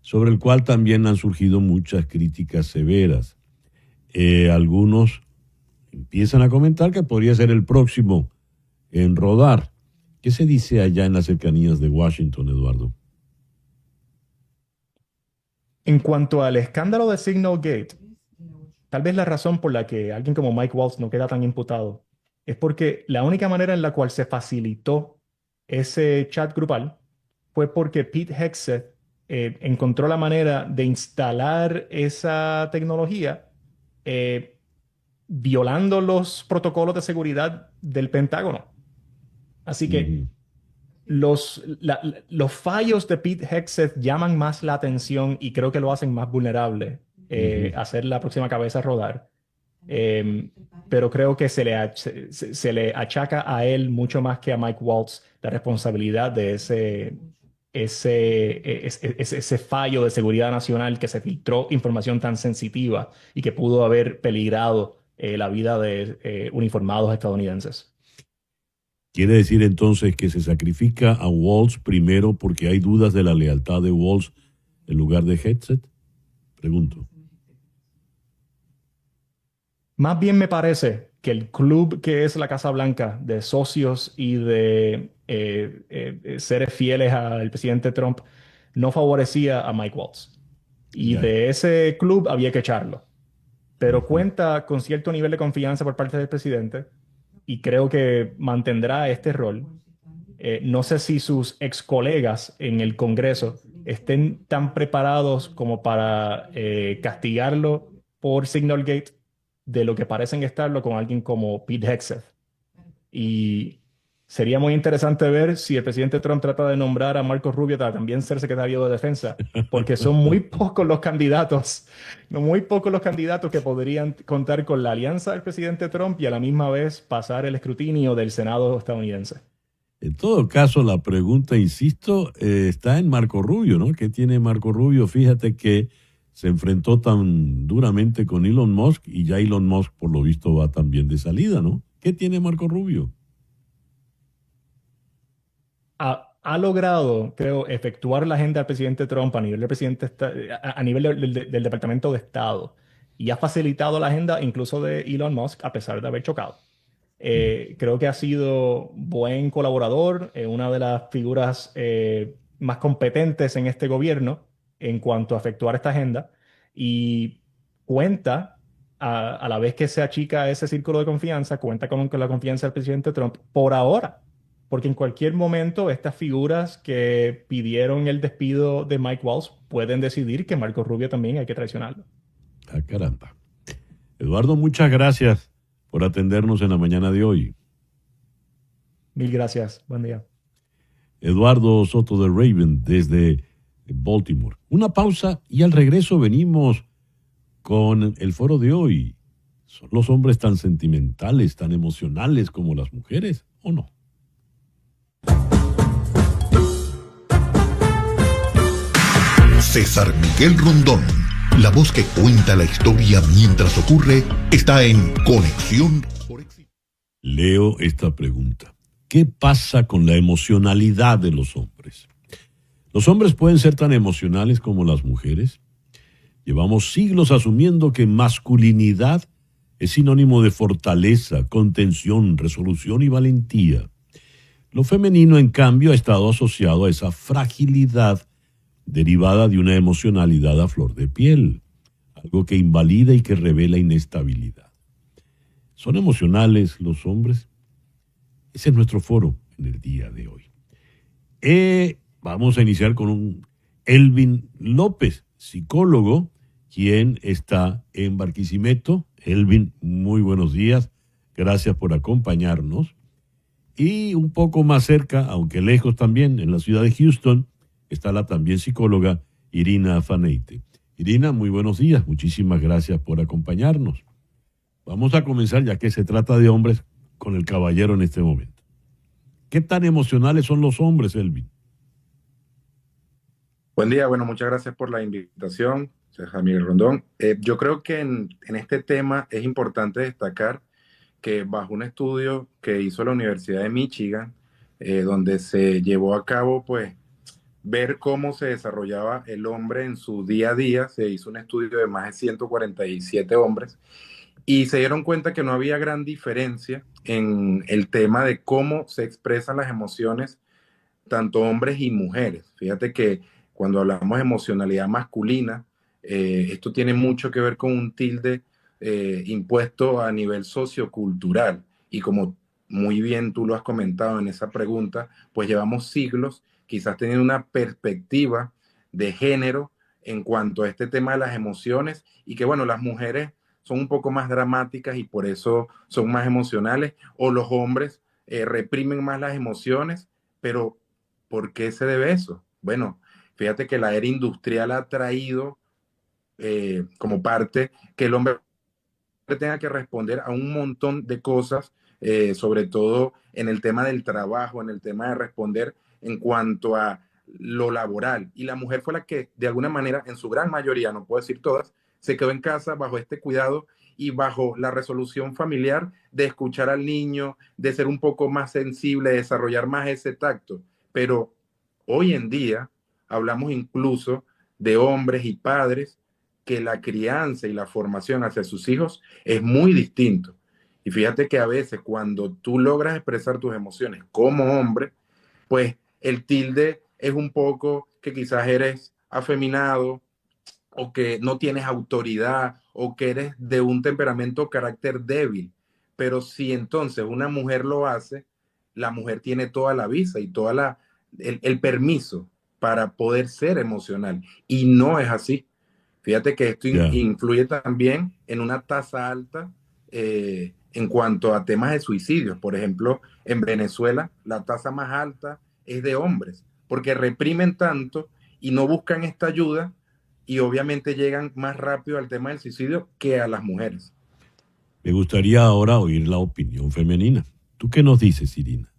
sobre el cual también han surgido muchas críticas severas. Algunos empiezan a comentar que podría ser el próximo en rodar. ¿Qué se dice allá en las cercanías de Washington, Eduardo? En cuanto al escándalo de Signal Gate, tal vez la razón por la que alguien como Mike Waltz no queda tan imputado es porque la única manera en la cual se facilitó ese chat grupal fue porque Pete Hegseth encontró la manera de instalar esa tecnología eh, violando los protocolos de seguridad del Pentágono. Así que Ujú. los fallos de Pete Hegseth llaman más la atención y creo que lo hacen más vulnerable Ujú. a ser la próxima cabeza a rodar. Eh, pero creo que se le achaca a él mucho más que a Mike Waltz la responsabilidad de ese fallo de seguridad nacional, que se filtró información tan sensitiva y que pudo haber peligrado la vida de uniformados estadounidenses. ¿Quiere decir entonces que se sacrifica a Waltz primero porque hay dudas de la lealtad de Waltz en lugar de Hegseth? Pregunto. Más bien me parece que el club que es la Casa Blanca de socios y de seres fieles al presidente Trump no favorecía a Mike Waltz. Y Ya. de ese club había que echarlo. Pero Ujú. cuenta con cierto nivel de confianza por parte del presidente y creo que mantendrá este rol. No sé si sus ex colegas en el Congreso estén tan preparados como para castigarlo por Signalgate de lo que parecen estarlo con alguien como Pete Hegseth. Y sería muy interesante ver si el presidente Trump trata de nombrar a Marco Rubio para también ser secretario de Defensa, porque son muy pocos los candidatos, no muy pocos los candidatos que podrían contar con la alianza del presidente Trump y a la misma vez pasar el escrutinio del Senado estadounidense. En todo caso, la pregunta, insisto, está en Marco Rubio, ¿no? ¿Qué tiene Marco Rubio? Fíjate que se enfrentó tan duramente con Elon Musk y ya Elon Musk, por lo visto, va también de salida, ¿no? ¿Qué tiene Marco Rubio? Ha logrado, creo, efectuar la agenda del presidente Trump a nivel del a nivel del Departamento de Estado y ha facilitado la agenda incluso de Elon Musk a pesar de haber chocado. Creo que ha sido buen colaborador, una de las figuras más competentes en este gobierno en cuanto a efectuar esta agenda y cuenta a la vez que se achica ese círculo de confianza, cuenta con la confianza del presidente Trump por ahora. Porque en cualquier momento estas figuras que pidieron el despido de Mike Waltz pueden decidir que Marco Rubio también hay que traicionarlo. Ah, caramba. Eduardo, muchas gracias por atendernos en la mañana de hoy. Mil gracias. Buen día. Eduardo Soto de Raven desde Baltimore. Una pausa y al regreso venimos con el foro de hoy. ¿Son los hombres tan sentimentales, tan emocionales como las mujeres o no? César Miguel Rondón, la voz que cuenta la historia mientras ocurre, está en Conexión por Éxito. Leo esta pregunta. ¿Qué pasa con la emocionalidad de los hombres? ¿Los hombres pueden ser tan emocionales como las mujeres? Llevamos siglos asumiendo que masculinidad es sinónimo de fortaleza, contención, resolución y valentía. Lo femenino, en cambio, ha estado asociado a esa fragilidad derivada de una emocionalidad a flor de piel, algo que invalida y que revela inestabilidad. ¿Son emocionales los hombres? Ese es nuestro foro en el día de hoy. Vamos a iniciar con un Elvin López, psicólogo, quien está en Barquisimeto. Elvin, muy buenos días. Gracias por acompañarnos. Y un poco más cerca, aunque lejos también, en la ciudad de Houston, está la también psicóloga Irina Faneite. Irina, muy buenos días. Muchísimas gracias por acompañarnos. Vamos a comenzar, ya que se trata de hombres, con el caballero en este momento. ¿Qué tan emocionales son los hombres, Elvin? Buen día, bueno, muchas gracias por la invitación, César Miguel Rondón. Yo creo que en este tema es importante destacar que bajo un estudio que hizo la Universidad de Michigan, donde se llevó a cabo, pues, ver cómo se desarrollaba el hombre en su día a día, se hizo un estudio de más de 147 hombres y se dieron cuenta que no había gran diferencia en el tema de cómo se expresan las emociones, tanto hombres y mujeres. Fíjate que cuando hablamos de emocionalidad masculina, esto tiene mucho que ver con un tilde impuesto a nivel sociocultural. Y como muy bien tú lo has comentado en esa pregunta, pues llevamos siglos quizás teniendo una perspectiva de género en cuanto a este tema de las emociones y que, bueno, las mujeres son un poco más dramáticas y por eso son más emocionales, o los hombres reprimen más las emociones, pero ¿por qué se debe eso? Bueno, fíjate que la era industrial ha traído como parte que el hombre tenga que responder a un montón de cosas, sobre todo en el tema del trabajo, en el tema de responder en cuanto a lo laboral. Y la mujer fue la que, de alguna manera, en su gran mayoría, no puedo decir todas, se quedó en casa bajo este cuidado y bajo la resolución familiar de escuchar al niño, de ser un poco más sensible, de desarrollar más ese tacto. Pero hoy en día hablamos incluso de hombres y padres que la crianza y la formación hacia sus hijos es muy distinto. Y fíjate que a veces cuando tú logras expresar tus emociones como hombre, pues el tilde es un poco que quizás eres afeminado o que no tienes autoridad o que eres de un temperamento o carácter débil. Pero si entonces una mujer lo hace, la mujer tiene toda la visa y toda el permiso para poder ser emocional. Y no es así. Fíjate que esto influye también en una tasa alta en cuanto a temas de suicidios. Por ejemplo, en Venezuela la tasa más alta es de hombres, porque reprimen tanto y no buscan esta ayuda y obviamente llegan más rápido al tema del suicidio que a las mujeres. Me gustaría ahora oír la opinión femenina. ¿Tú qué nos dices, Irina?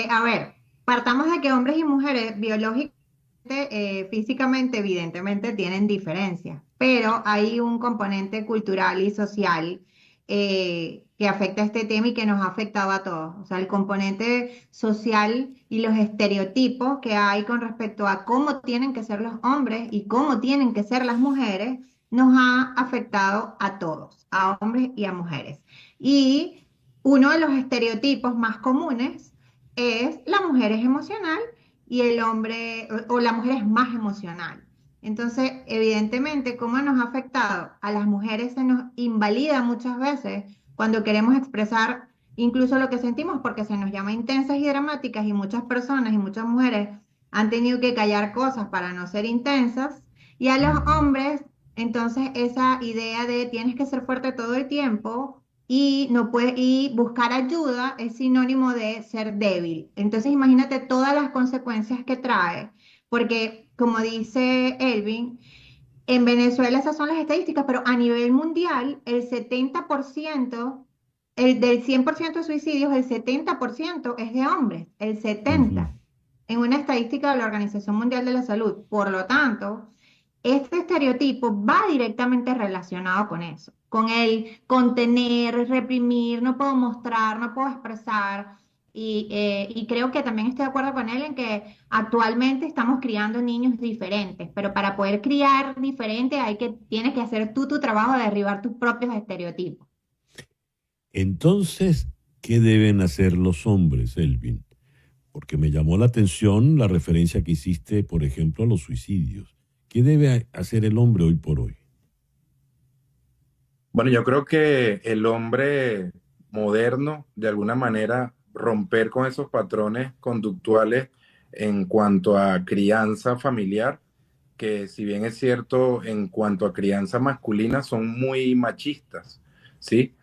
A ver, partamos de que hombres y mujeres biológicamente, físicamente, evidentemente tienen diferencias, pero hay un componente cultural y social que afecta a este tema y que nos ha afectado a todos. O sea, el componente social y los estereotipos que hay con respecto a cómo tienen que ser los hombres y cómo tienen que ser las mujeres nos ha afectado a todos, a hombres y a mujeres. Y uno de los estereotipos más comunes es la mujer es emocional y el hombre o la mujer es más emocional. Entonces, evidentemente, ¿cómo nos ha afectado? A las mujeres se nos invalida muchas veces cuando queremos expresar incluso lo que sentimos porque se nos llama intensas y dramáticas y muchas personas y muchas mujeres han tenido que callar cosas para no ser intensas. Y a los hombres, entonces, esa idea de tienes que ser fuerte todo el tiempo y no puede, y buscar ayuda es sinónimo de ser débil. Entonces, imagínate todas las consecuencias que trae, porque como dice Elvin, en Venezuela esas son las estadísticas, pero a nivel mundial, el 70%, del 100% de suicidios, el 70% es de hombres, el Ujú. 70%, en una estadística de la Organización Mundial de la Salud. Por lo tanto, este estereotipo va directamente relacionado con eso, con el contener, reprimir, no puedo mostrar, no puedo expresar. Y creo que también estoy de acuerdo con él en que actualmente estamos criando niños diferentes, pero para poder criar diferente tienes que hacer tú tu trabajo de derribar tus propios estereotipos. Entonces, ¿qué deben hacer los hombres, Elvin? Porque me llamó la atención la referencia que hiciste, por ejemplo, a los suicidios. ¿Qué debe hacer el hombre hoy por hoy? Bueno, yo creo que el hombre moderno, de alguna manera, romper con esos patrones conductuales en cuanto a crianza familiar, que si bien es cierto, en cuanto a crianza masculina, son muy machistas, ¿sí?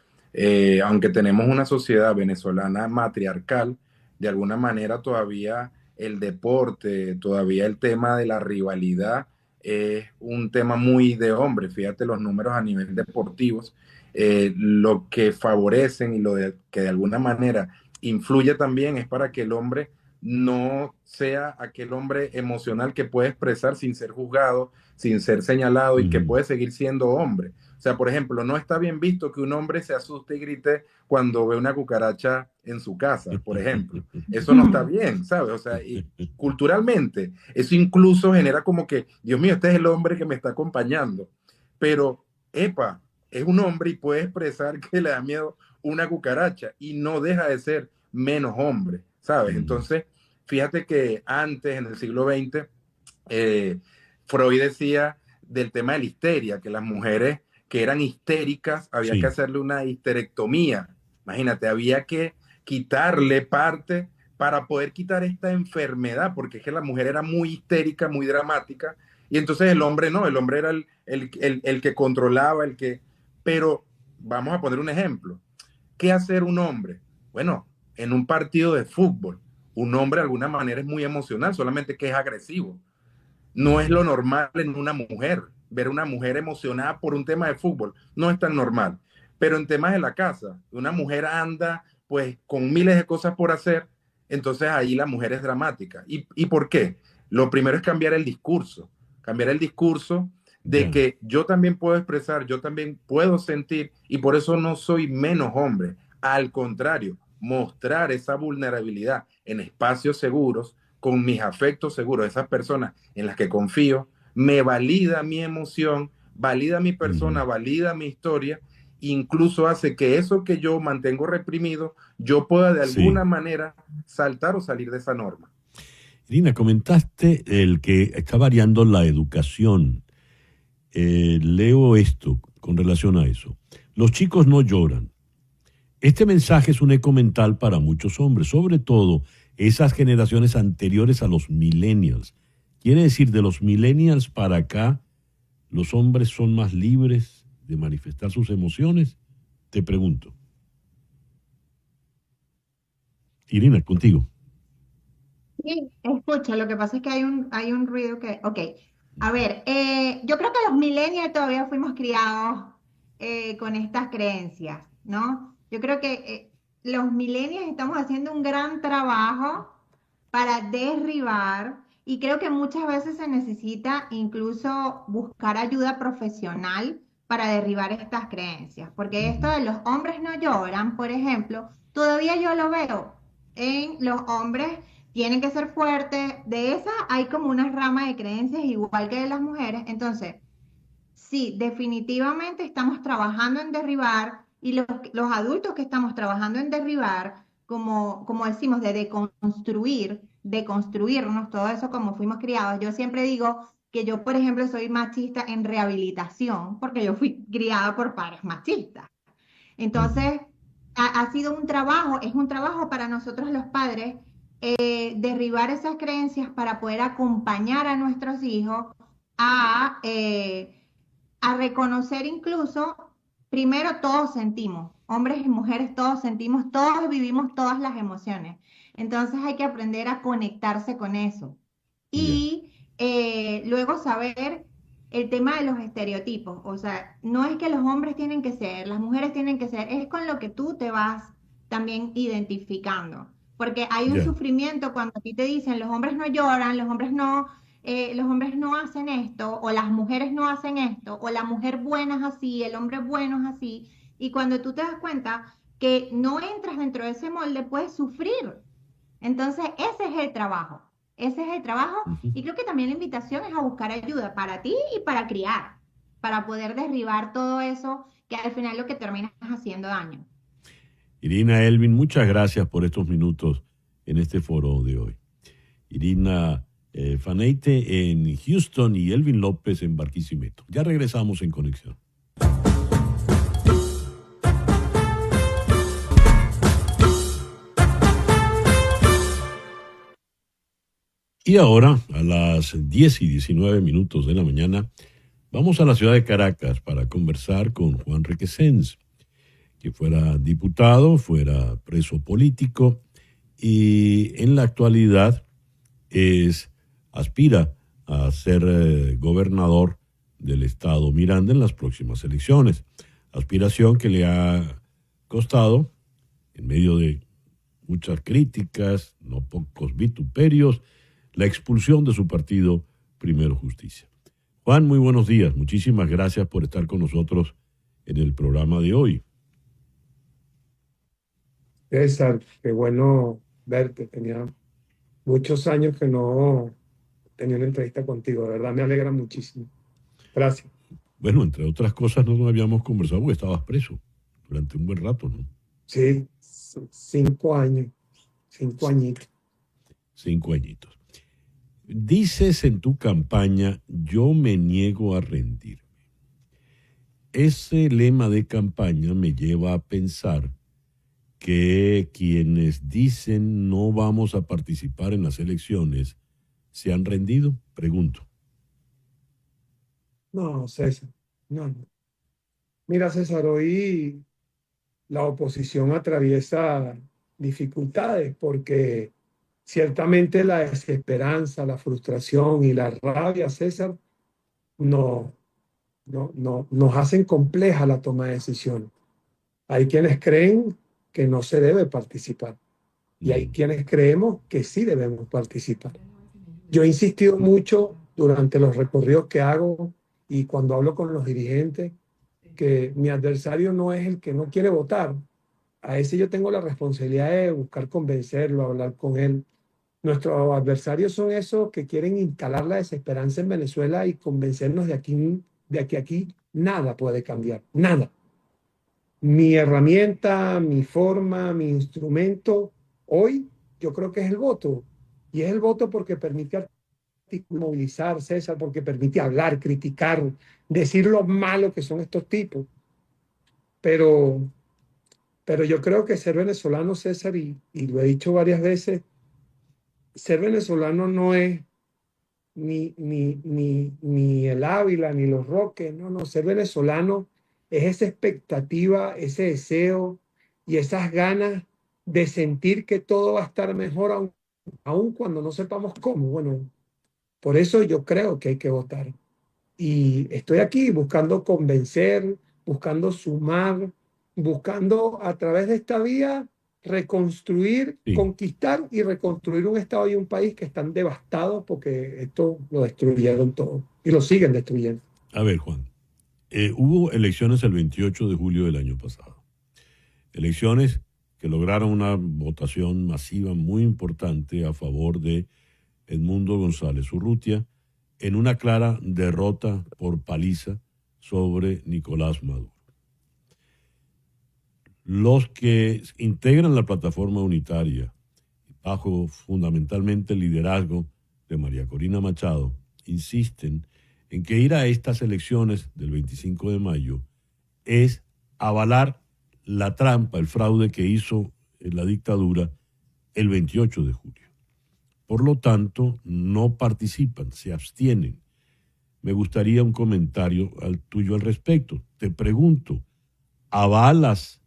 Aunque tenemos una sociedad venezolana matriarcal, de alguna manera todavía el deporte, todavía el tema de la rivalidad es un tema muy de hombre. Fíjate los números a nivel deportivos, lo que favorecen y que de alguna manera influye también es para que el hombre no sea aquel hombre emocional que puede expresar sin ser juzgado, sin ser señalado y que Ujú. puede seguir siendo hombre. O sea, por ejemplo, no está bien visto que un hombre se asuste y grite cuando ve una cucaracha en su casa, por ejemplo. Eso no está bien, ¿sabes? O sea, y culturalmente, eso incluso genera como que, Dios mío, este es el hombre que me está acompañando. Pero, epa, es un hombre y puede expresar que le da miedo una cucaracha y no deja de ser menos hombre, ¿sabes? Mm. Entonces, fíjate que antes, en el siglo XX, eh, Freud decía del tema de la histeria, que las mujeres que eran histéricas había que Sí. hacerle una histerectomía. Imagínate, había que quitarle parte para poder quitar esta enfermedad, porque es que la mujer era muy histérica, muy dramática, y entonces el hombre no, el hombre era el que controlaba, el que... Pero vamos a poner un ejemplo. ¿Qué hacer un hombre? Bueno, en un partido de fútbol, un hombre de alguna manera es muy emocional, solamente que es agresivo. No es Ujú. lo normal en una mujer. Ver una mujer emocionada por un tema de fútbol no es tan normal. Pero en temas de la casa, una mujer anda pues con miles de cosas por hacer, entonces ahí la mujer es dramática. ¿Y por qué? Lo primero es cambiar el discurso de Ya. que yo también puedo expresar, yo también puedo sentir y por eso no soy menos hombre. Al contrario, mostrar esa vulnerabilidad en espacios seguros, con mis afectos seguros, esas personas en las que confío, me valida mi emoción, valida mi persona, Ujú. valida mi historia, incluso hace que eso que yo mantengo reprimido, yo pueda de Sí. alguna manera saltar o salir de esa norma. Irina, comentaste el que está variando la educación. Leo esto con relación a eso. Los chicos no lloran. Este mensaje es un eco mental para muchos hombres, sobre todo esas generaciones anteriores a los millennials. Quiere decir, de los millennials para acá, los hombres son más libres de manifestar sus emociones. Te pregunto. Irina, contigo. Sí, escucha, lo que pasa es que hay un ruido que, ok, a ver, yo creo que los millennials todavía fuimos criados con estas creencias, ¿no? Yo creo que los millennials estamos haciendo un gran trabajo para derribar y creo que muchas veces se necesita incluso buscar ayuda profesional para derribar estas creencias, porque esto Ujú. de los hombres no lloran, por ejemplo, todavía yo lo veo en los hombres tienen que ser fuertes. De esa hay como una rama de creencias igual que de las mujeres. Entonces, sí, definitivamente estamos trabajando en derribar y los adultos que estamos trabajando en derribar, como decimos, de deconstruir, deconstruirnos, todo eso como fuimos criados. Yo siempre digo, que yo, por ejemplo, soy machista en rehabilitación porque yo fui criada por padres machistas. Entonces, ha sido un trabajo, es un trabajo para nosotros los padres, derribar esas creencias para poder acompañar a nuestros hijos a, a reconocer incluso, primero todos sentimos, hombres y mujeres todos sentimos, todos vivimos todas las emociones. Entonces hay que aprender a conectarse con eso. Ya. Y luego saber el tema de los estereotipos. O sea, no es que los hombres tienen que ser, las mujeres tienen que ser, es con lo que tú te vas también identificando. Porque hay un Ya. sufrimiento cuando a ti te dicen los hombres no lloran, los hombres no hacen esto, o las mujeres no hacen esto, o la mujer buena es así, el hombre bueno es así. Y cuando tú te das cuenta que no entras dentro de ese molde, puedes sufrir. Entonces, ese es el trabajo. Ese es el trabajo. Ujú. Y creo que también la invitación es a buscar ayuda para ti y para criar, para poder derribar todo eso que al final lo que termina es haciendo daño. Irina, Elvin, muchas gracias por estos minutos en este foro de hoy. Irina Faneite en Houston y Elvin López en Barquisimeto. Ya regresamos en Conexión. Y ahora, a las 10:19 de la mañana, vamos a la ciudad de Caracas para conversar con Juan Requesens, que fuera diputado, fuera preso político y en la actualidad aspira a ser gobernador del estado Miranda en las próximas elecciones. Aspiración que le ha costado, en medio de muchas críticas, no pocos vituperios, la expulsión de su partido Primero Justicia. Juan, muy buenos días. Muchísimas gracias por estar con nosotros en el programa de hoy. César, qué bueno verte. Tenía muchos años que no tenía una entrevista contigo. De verdad, me alegra muchísimo. Gracias. Bueno, entre otras cosas, no habíamos conversado porque estabas preso durante un buen rato, ¿no? Sí, 5 años, 5 añitos. 5 añitos. Dices en tu campaña, yo me niego a rendirme. Ese lema de campaña me lleva a pensar que quienes dicen no vamos a participar en las elecciones, ¿se han rendido? Pregunto. No, César, no. Mira, César, hoy la oposición atraviesa dificultades porque ciertamente la desesperanza, la frustración y la rabia, César, nos hacen compleja la toma de decisiones. Hay quienes creen que no se debe participar y hay quienes creemos que sí debemos participar. Yo he insistido mucho durante los recorridos que hago y cuando hablo con los dirigentes que mi adversario no es el que no quiere votar. A ese yo tengo la responsabilidad de buscar convencerlo, hablar con él. Nuestros adversarios son esos que quieren instalar la desesperanza en Venezuela y convencernos de que aquí nada puede cambiar, nada. Mi herramienta, mi forma, mi instrumento, hoy yo creo que es el voto. Y es el voto porque permite movilizar, César, porque permite hablar, criticar, decir lo malo que son estos tipos. Pero yo creo que ser venezolano, César, y lo he dicho varias veces, ser venezolano no es ni el Ávila, ni los Roques, no, ser venezolano es esa expectativa, ese deseo y esas ganas de sentir que todo va a estar mejor aun cuando no sepamos cómo. Bueno, por eso yo creo que hay que votar. Y estoy aquí buscando convencer, buscando sumar, buscando a través de esta vía reconstruir, Sí. conquistar y reconstruir un estado y un país que están devastados porque esto lo destruyeron todo y lo siguen destruyendo. A ver, Juan, hubo elecciones el 28 de julio del año pasado. Elecciones que lograron una votación masiva muy importante a favor de Edmundo González Urrutia en una clara derrota por paliza sobre Nicolás Maduro. Los que integran la plataforma unitaria, bajo fundamentalmente el liderazgo de María Corina Machado insisten en que ir a estas elecciones del 25 de mayo es avalar la trampa, el fraude que hizo la dictadura el 28 de julio. Por lo tanto, no participan, se abstienen. Me gustaría un comentario tuyo al respecto. Te pregunto, ¿avalas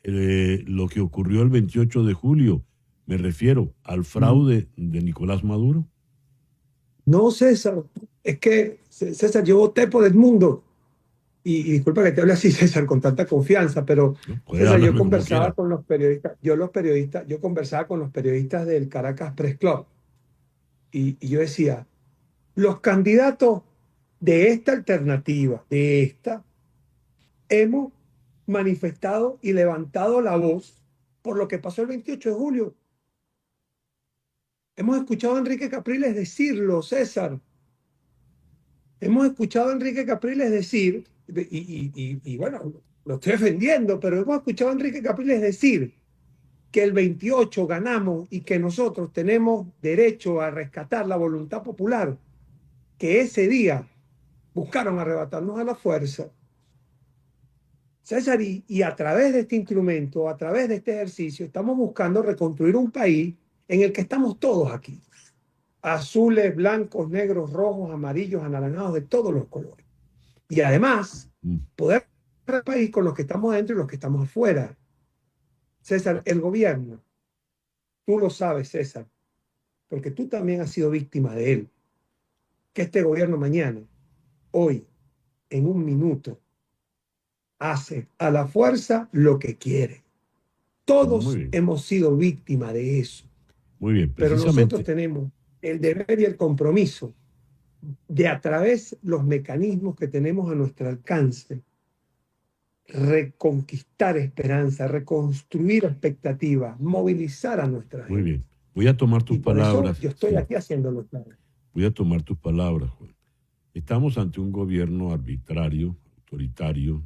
lo que ocurrió el 28 de julio? Me refiero al fraude de Nicolás Maduro. No, César, es que, César, yo voté por Edmundo. Y disculpa que te hable así, César, con tanta confianza, pero ¿No? Puede César, yo hablarme como conversaba quiera. con yo conversaba con los periodistas del Caracas Press Club y yo decía, los candidatos de esta alternativa, hemos manifestado y levantado la voz por lo que pasó el 28 de julio. Hemos escuchado a Enrique Capriles decirlo, César. Hemos escuchado a Enrique Capriles decir, y bueno, lo estoy defendiendo, pero hemos escuchado a Enrique Capriles decir que el 28 ganamos y que nosotros tenemos derecho a rescatar la voluntad popular, que ese día buscaron arrebatarnos a la fuerza. César, y a través de este instrumento, a través de este ejercicio, estamos buscando reconstruir un país en el que estamos todos aquí. Azules, blancos, negros, rojos, amarillos, anaranjados, de todos los colores. Y además, poder el país con los que estamos adentro y los que estamos afuera. César, el gobierno, tú lo sabes, César, porque tú también has sido víctima de él, que este gobierno mañana, hoy, en un minuto, hace a la fuerza lo que quiere. Todos hemos sido víctimas de eso. Muy bien, pero nosotros tenemos el deber y el compromiso de, a través de los mecanismos que tenemos a nuestro alcance, reconquistar esperanza, reconstruir expectativas, movilizar a nuestra gente. Muy bien. Voy a tomar tus palabras. Yo estoy aquí haciéndolo claro. Voy a tomar tus palabras, Juan. Estamos ante un gobierno arbitrario, autoritario,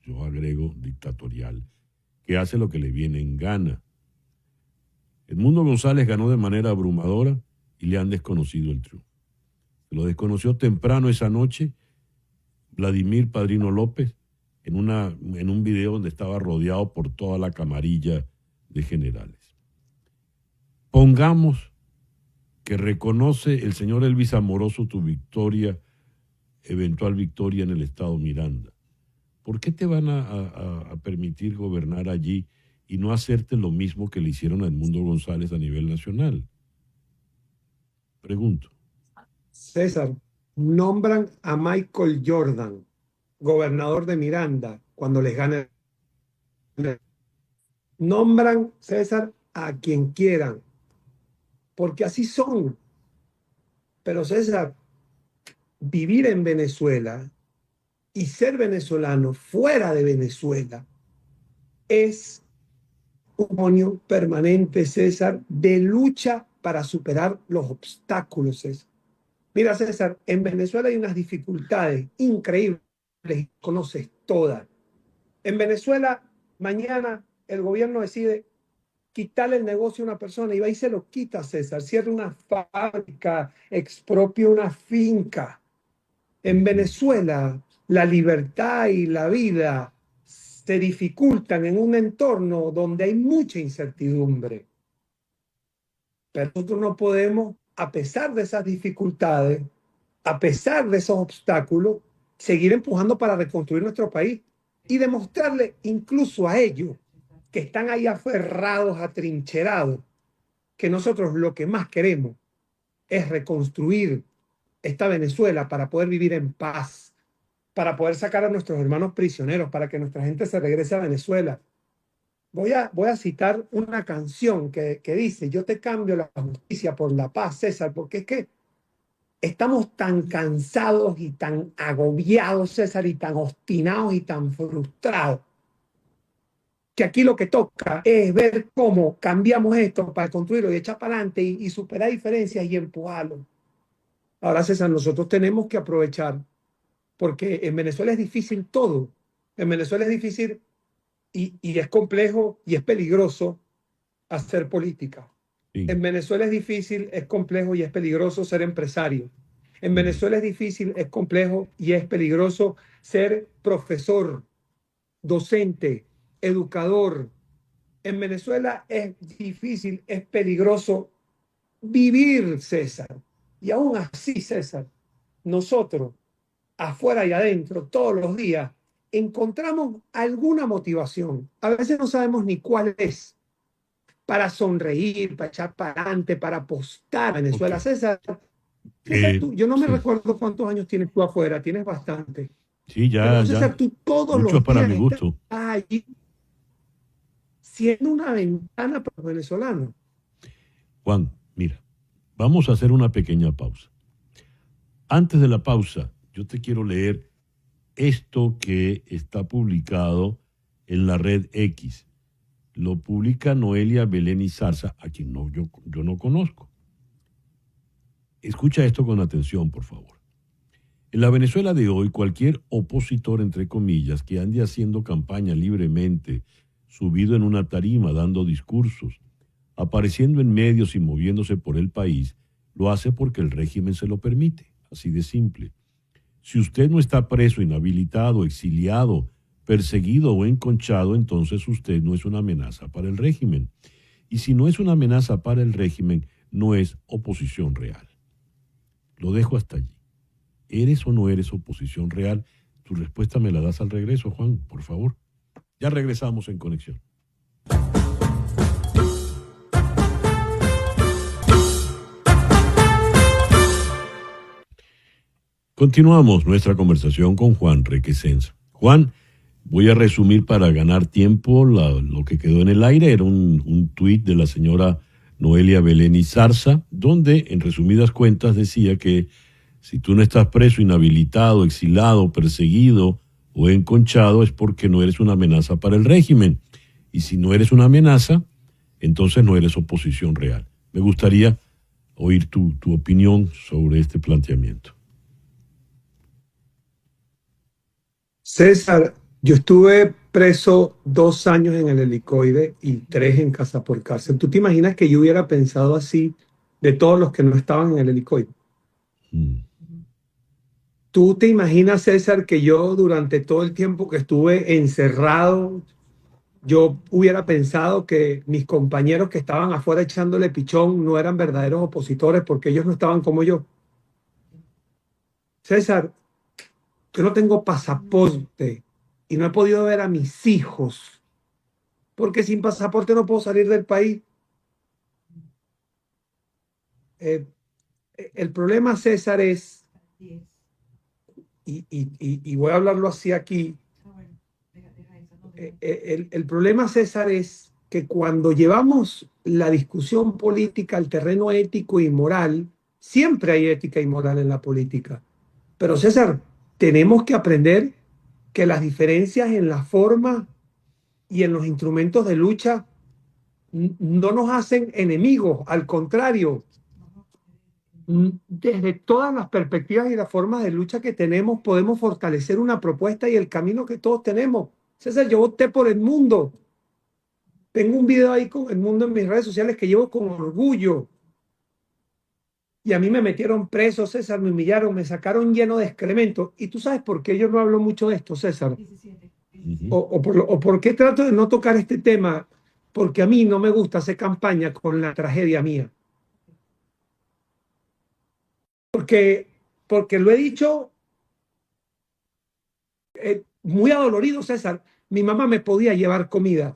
yo agrego dictatorial, que hace lo que le viene en gana. Edmundo González ganó de manera abrumadora y le han desconocido el triunfo. Se lo desconoció temprano esa noche Vladimir Padrino López en un video donde estaba rodeado por toda la camarilla de generales. Pongamos que reconoce el señor Elvis Amoroso tu victoria, eventual victoria en el estado Miranda. ¿Por qué te van a permitir gobernar allí y no hacerte lo mismo que le hicieron a Edmundo González a nivel nacional? Pregunto. César, nombran a Michael Jordan, gobernador de Miranda, cuando les gane. Nombran, César, a quien quieran, porque así son. Pero, César, vivir en Venezuela y ser venezolano fuera de Venezuela es un demonio permanente, César, de lucha para superar los obstáculos, César. Mira, César, en Venezuela hay unas dificultades increíbles, conoces todas. En Venezuela, mañana el gobierno decide quitarle el negocio a una persona y va y se lo quita, César. Cierra una fábrica, expropia una finca. En Venezuela, la libertad y la vida se dificultan en un entorno donde hay mucha incertidumbre. Pero nosotros no podemos, a pesar de esas dificultades, a pesar de esos obstáculos, seguir empujando para reconstruir nuestro país y demostrarle incluso a ellos que están ahí aferrados, atrincherados, que nosotros lo que más queremos es reconstruir esta Venezuela para poder vivir en paz, para poder sacar a nuestros hermanos prisioneros, para que nuestra gente se regrese a Venezuela. Voy a citar una canción que dice: yo te cambio la justicia por la paz, César, porque es que estamos tan cansados y tan agobiados, César, y tan obstinados y tan frustrados, que aquí lo que toca es ver cómo cambiamos esto para construirlo y echar para adelante y superar diferencias y empujarlo. Ahora, César, nosotros tenemos que aprovechar, porque en Venezuela es difícil todo. En Venezuela es difícil y es complejo y es peligroso hacer política. Sí. En Venezuela es difícil, es complejo y es peligroso ser empresario. En Venezuela es difícil, es complejo y es peligroso ser profesor, docente, educador. En Venezuela es difícil, es peligroso vivir, César. Y aún así, César, nosotros, afuera y adentro, todos los días, encontramos alguna motivación. A veces no sabemos ni cuál es. Para sonreír, para echar para adelante, para apostar a Venezuela. Ok. César, yo no me Sí, recuerdo cuántos años tienes tú afuera, tienes bastante. sí, Pero ya, César, tú todos muchos los para días mi estás gusto. allí siendo una ventana para los venezolanos. Juan, mira, vamos a hacer una pequeña pausa. Antes de la pausa, yo te quiero leer esto que está publicado en la red X. Lo publica Noelia Belén Zarza, a quien yo no conozco. Escucha esto con atención, por favor. En la Venezuela de hoy, cualquier opositor, entre comillas, que ande haciendo campaña libremente, subido en una tarima, dando discursos, apareciendo en medios y moviéndose por el país, lo hace porque el régimen se lo permite. Así de simple. Si usted no está preso, inhabilitado, exiliado, perseguido o enconchado, entonces usted no es una amenaza para el régimen. Y si no es una amenaza para el régimen, no es oposición real. Lo dejo hasta allí. ¿Eres o no eres oposición real? Tu respuesta me la das al regreso, Juan, por favor. Ya regresamos en Conexión. Continuamos nuestra conversación con Juan Requesens. Juan, voy a resumir para ganar tiempo lo que quedó en el aire. Era un tuit de la señora Noelia Belén Zarza, donde en resumidas cuentas decía que si tú no estás preso, inhabilitado, exilado, perseguido o enconchado es porque no eres una amenaza para el régimen. Y si no eres una amenaza, entonces no eres oposición real. Me gustaría oír tu opinión sobre este planteamiento. César, yo estuve preso 2 años en el helicoide y 3 en casa por cárcel. ¿Tú te imaginas que yo hubiera pensado así de todos los que no estaban en el helicoide? ¿Tú te imaginas, César, que yo durante todo el tiempo que estuve encerrado, yo hubiera pensado que mis compañeros que estaban afuera echándole pichón no eran verdaderos opositores porque ellos no estaban como yo? César, yo no tengo pasaporte y no he podido ver a mis hijos porque sin pasaporte no puedo salir del país. El problema, César, es, y voy a hablarlo así aquí, el problema, César, es que cuando llevamos la discusión política al terreno ético y moral, siempre hay ética y moral en la política. Pero, César, tenemos que aprender que las diferencias en la forma y en los instrumentos de lucha no nos hacen enemigos, al contrario. Desde todas las perspectivas y las formas de lucha que tenemos, podemos fortalecer una propuesta y el camino que todos tenemos. César, yo voté por el mundo. Tengo un video ahí con el mundo en mis redes sociales que llevo con orgullo. Y a mí me metieron preso, César, me humillaron, me sacaron lleno de excrementos. ¿Y tú sabes por qué yo no hablo mucho de esto, César? O por qué trato de no tocar este tema, porque a mí no me gusta hacer campaña con la tragedia mía. Porque lo he dicho muy adolorido, César. Mi mamá me podía llevar comida.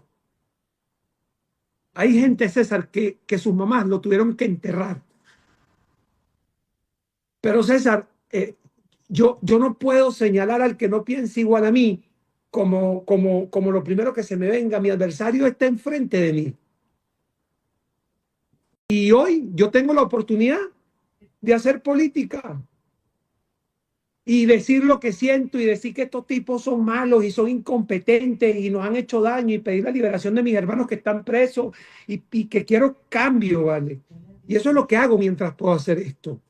Hay gente, César, que sus mamás lo tuvieron que enterrar. Pero, César, yo no puedo señalar al que no piense igual a mí como lo primero que se me venga. Mi adversario está enfrente de mí. Y hoy yo tengo la oportunidad de hacer política y decir lo que siento y decir que estos tipos son malos y son incompetentes y nos han hecho daño y pedir la liberación de mis hermanos que están presos y que quiero cambio, ¿vale? Y eso es lo que hago mientras puedo hacer esto.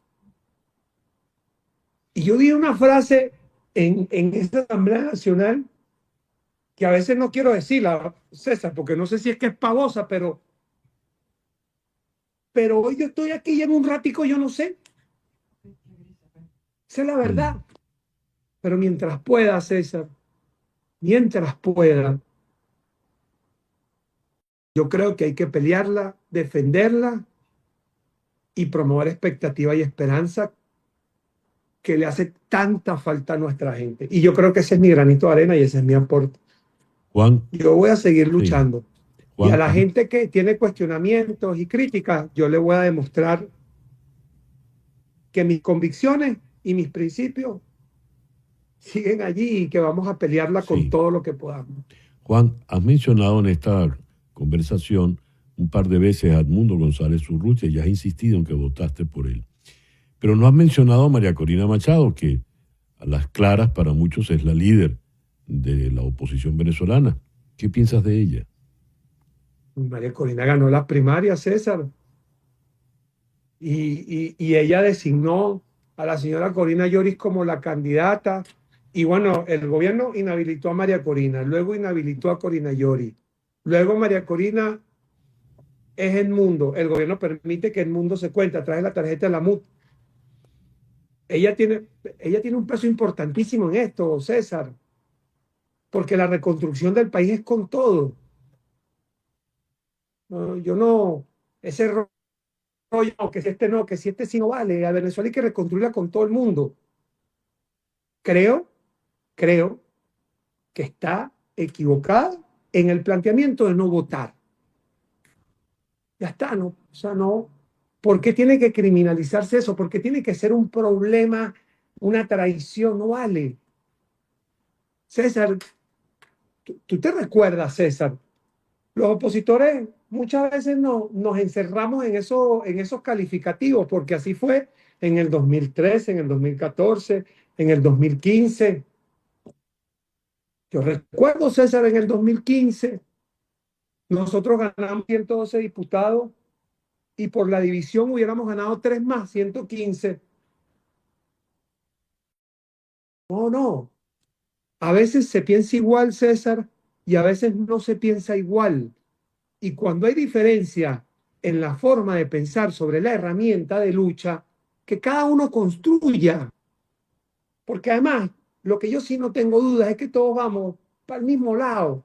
Y yo di una frase en esta Asamblea Nacional que a veces no quiero decirla, César, porque no sé si es que es pavosa, pero hoy yo estoy aquí y en un ratico yo no sé. Esa es la verdad. Pero mientras pueda, César, mientras pueda, yo creo que hay que pelearla, defenderla y promover expectativa y esperanza que le hace tanta falta a nuestra gente. Y yo creo que ese es mi granito de arena y ese es mi aporte. Juan, Yo voy a seguir sí. luchando. Y Juan, a la gente que tiene cuestionamientos y críticas, yo le voy a demostrar que mis convicciones y mis principios siguen allí y que vamos a pelearla sí. con todo lo que podamos. Juan, has mencionado en esta conversación un par de veces a Edmundo González Urrutia y has insistido en que votaste por él. Pero no has mencionado a María Corina Machado, que a las claras para muchos es la líder de la oposición venezolana. ¿Qué piensas de ella? María Corina ganó las primarias, César. Y ella designó a la señora Corina Lloris como la candidata. Y bueno, el gobierno inhabilitó a María Corina, luego inhabilitó a Corina Lloris. Luego María Corina es Edmundo. El gobierno permite que Edmundo se cuente a través de la tarjeta de la MUT. Ella tiene un peso importantísimo en esto, César, porque la reconstrucción del país es con todo. No, yo no, ese rollo, que si este no, que si este sí no vale, a Venezuela hay que reconstruirla con todo el mundo. Creo que está equivocada en el planteamiento de no votar. Ya está, ¿no? O sea, no. ¿Por qué tiene que criminalizarse eso? ¿Por qué tiene que ser un problema, una traición? No vale. César, tú te recuerdas, César, los opositores muchas veces nos encerramos en esos calificativos, porque así fue en el 2013, en el 2014, en el 2015. Yo recuerdo, César, en el 2015, nosotros ganamos 112 diputados y por la división hubiéramos ganado 3 más, 115. No. A veces se piensa igual, César, y a veces no se piensa igual. Y cuando hay diferencia en la forma de pensar sobre la herramienta de lucha, que cada uno construya. Porque además, lo que yo sí no tengo dudas es que todos vamos para el mismo lado,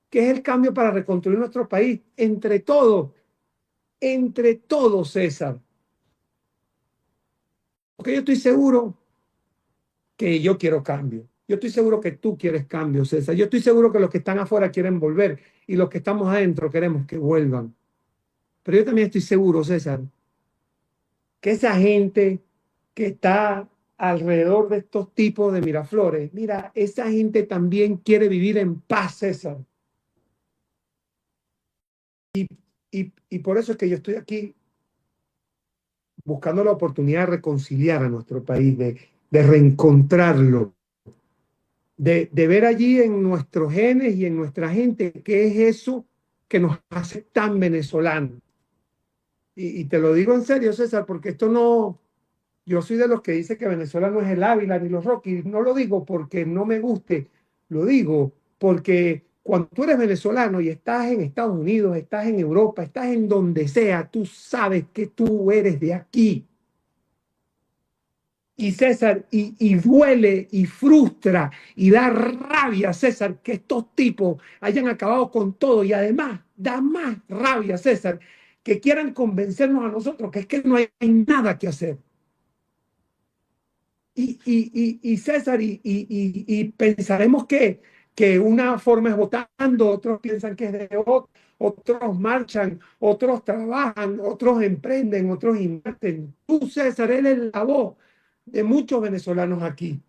que es el cambio para reconstruir nuestro país. Entre todos, César. Porque yo estoy seguro que yo quiero cambio. Yo estoy seguro que tú quieres cambio, César. Yo estoy seguro que los que están afuera quieren volver y los que estamos adentro queremos que vuelvan. Pero yo también estoy seguro, César, que esa gente que está alrededor de estos tipos de Miraflores, mira, esa gente también quiere vivir en paz, César. Y por eso es que yo estoy aquí buscando la oportunidad de reconciliar a nuestro país, de reencontrarlo, de ver allí en nuestros genes y en nuestra gente qué es eso que nos hace tan venezolanos. Y te lo digo en serio, César, porque esto no... Yo soy de los que dice que Venezuela no es el Ávila ni los Rockies. No lo digo porque no me guste, lo digo porque cuando tú eres venezolano y estás en Estados Unidos, estás en Europa, estás en donde sea, tú sabes que tú eres de aquí. Y César, y duele y frustra y da rabia, César, que estos tipos hayan acabado con todo. Y además da más rabia, César, que quieran convencernos a nosotros que es que no hay nada que hacer. Y César, y pensaremos que una forma es votando, otros piensan que es de otro, otros marchan, otros trabajan, otros emprenden, otros invierten. Tú, César, eres la voz de muchos venezolanos aquí,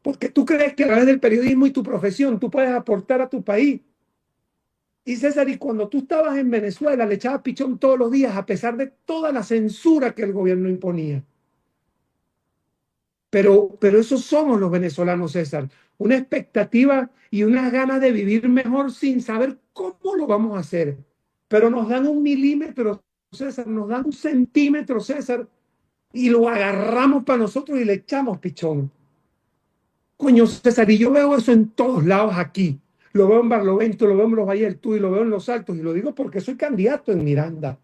porque tú crees que a través del periodismo y tu profesión tú puedes aportar a tu país. Y César, y cuando tú estabas en Venezuela le echabas pichón todos los días a pesar de toda la censura que el gobierno imponía. Pero esos somos los venezolanos, César. Una expectativa y unas ganas de vivir mejor sin saber cómo lo vamos a hacer. Pero nos dan 1 milímetro, César, nos dan 1 centímetro, César, y lo agarramos para nosotros y le echamos pichón. Coño, César, y yo veo eso en todos lados aquí. Lo veo en Barlovento, lo veo en los Valles del Tuy, lo veo en Los Altos, y lo digo porque soy candidato en Miranda.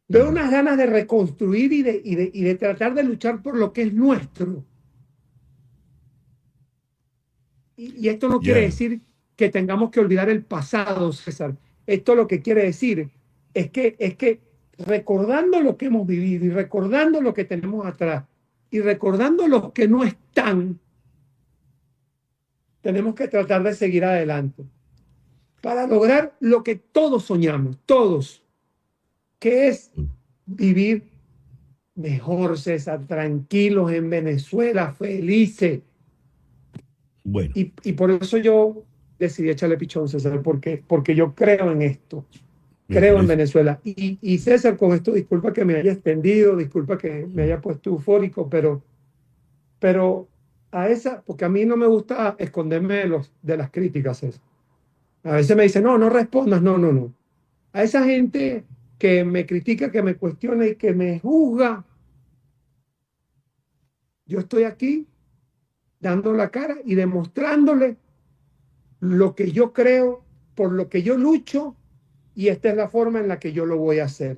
Veo unas ganas de reconstruir y de tratar de luchar por lo que es nuestro. y esto no quiere Ya. decir que tengamos que olvidar el pasado, César. Esto lo que quiere decir es que recordando lo que hemos vivido y recordando lo que tenemos atrás y recordando los que no están, tenemos que tratar de seguir adelante para lograr lo que todos soñamos, todos, que es vivir mejor, César, tranquilos en Venezuela, felices. Bueno, Y por eso yo decidí echarle pichón, César, porque yo creo en esto, me creo en parece. Venezuela. Y César, con esto, disculpa que me haya extendido, disculpa que me haya puesto eufórico, pero porque a mí no me gusta esconderme de las críticas, César. A veces me dicen, no respondas, no. A esa gente que me critica, que me cuestiona y que me juzga, yo estoy aquí dando la cara y demostrándole lo que yo creo, por lo que yo lucho, y esta es la forma en la que yo lo voy a hacer.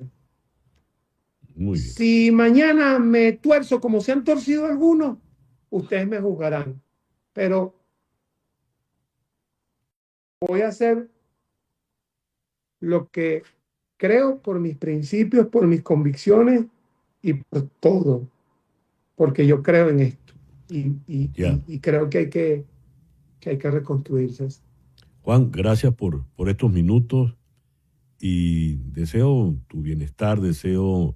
Muy bien. Si mañana me tuerzo como se han torcido algunos, ustedes me juzgarán, pero voy a hacer lo que creo por mis principios, por mis convicciones y por todo, porque yo creo en esto Ya. y creo que hay que reconstruirse. Juan, gracias por estos minutos y deseo tu bienestar, deseo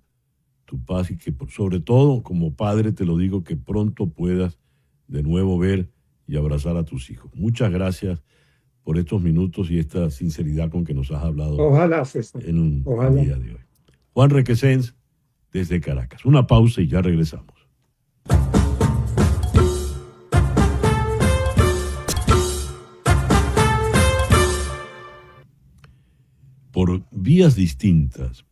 tu paz y que sobre todo como padre te lo digo que pronto puedas de nuevo ver y abrazar a tus hijos. Muchas gracias por estos minutos y esta sinceridad con que nos has hablado Ojalá, César. en un Ojalá. día de hoy. Juan Requesens desde Caracas. Una pausa y ya regresamos. Por vías distintas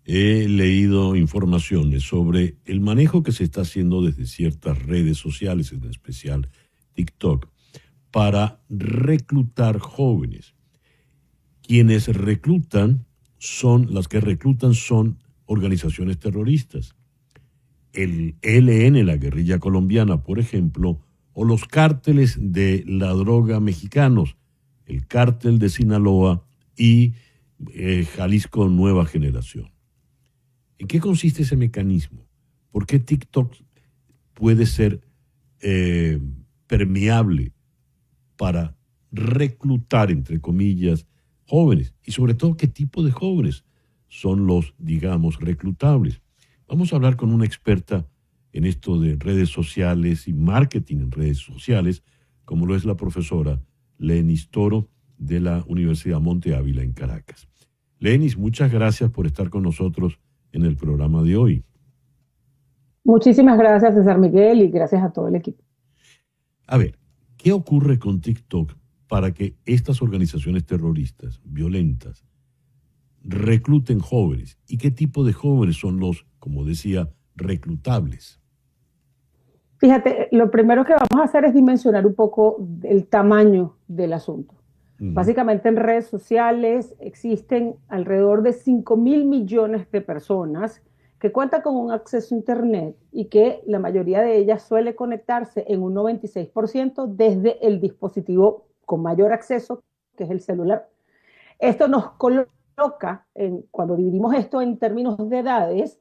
he leído informaciones sobre el manejo que se está haciendo desde ciertas redes sociales, en especial TikTok, para reclutar jóvenes. Quienes reclutan las que reclutan son organizaciones terroristas. El ELN, la guerrilla colombiana, por ejemplo, o los cárteles de la droga mexicanos, el cártel de Sinaloa y Jalisco Nueva Generación. ¿En qué consiste ese mecanismo? ¿Por qué TikTok puede ser permeable para reclutar, entre comillas, jóvenes? Y sobre todo, ¿qué tipo de jóvenes son los, digamos, reclutables? Vamos a hablar con una experta en esto de redes sociales y marketing en redes sociales, como lo es la profesora Lenis Toro de la Universidad Monte Ávila en Caracas. Lenis, muchas gracias por estar con nosotros en el programa de hoy. Muchísimas gracias, César Miguel, y gracias a todo el equipo. A ver, ¿qué ocurre con TikTok para que estas organizaciones terroristas violentas recluten jóvenes? ¿Y qué tipo de jóvenes son los, como decía, reclutables? Fíjate, lo primero que vamos a hacer es dimensionar un poco el tamaño del asunto. Básicamente en redes sociales existen alrededor de 5.000 millones de personas que cuentan con un acceso a Internet y que la mayoría de ellas suele conectarse en un 96% desde el dispositivo con mayor acceso, que es el celular. Esto nos coloca, cuando dividimos esto en términos de edades,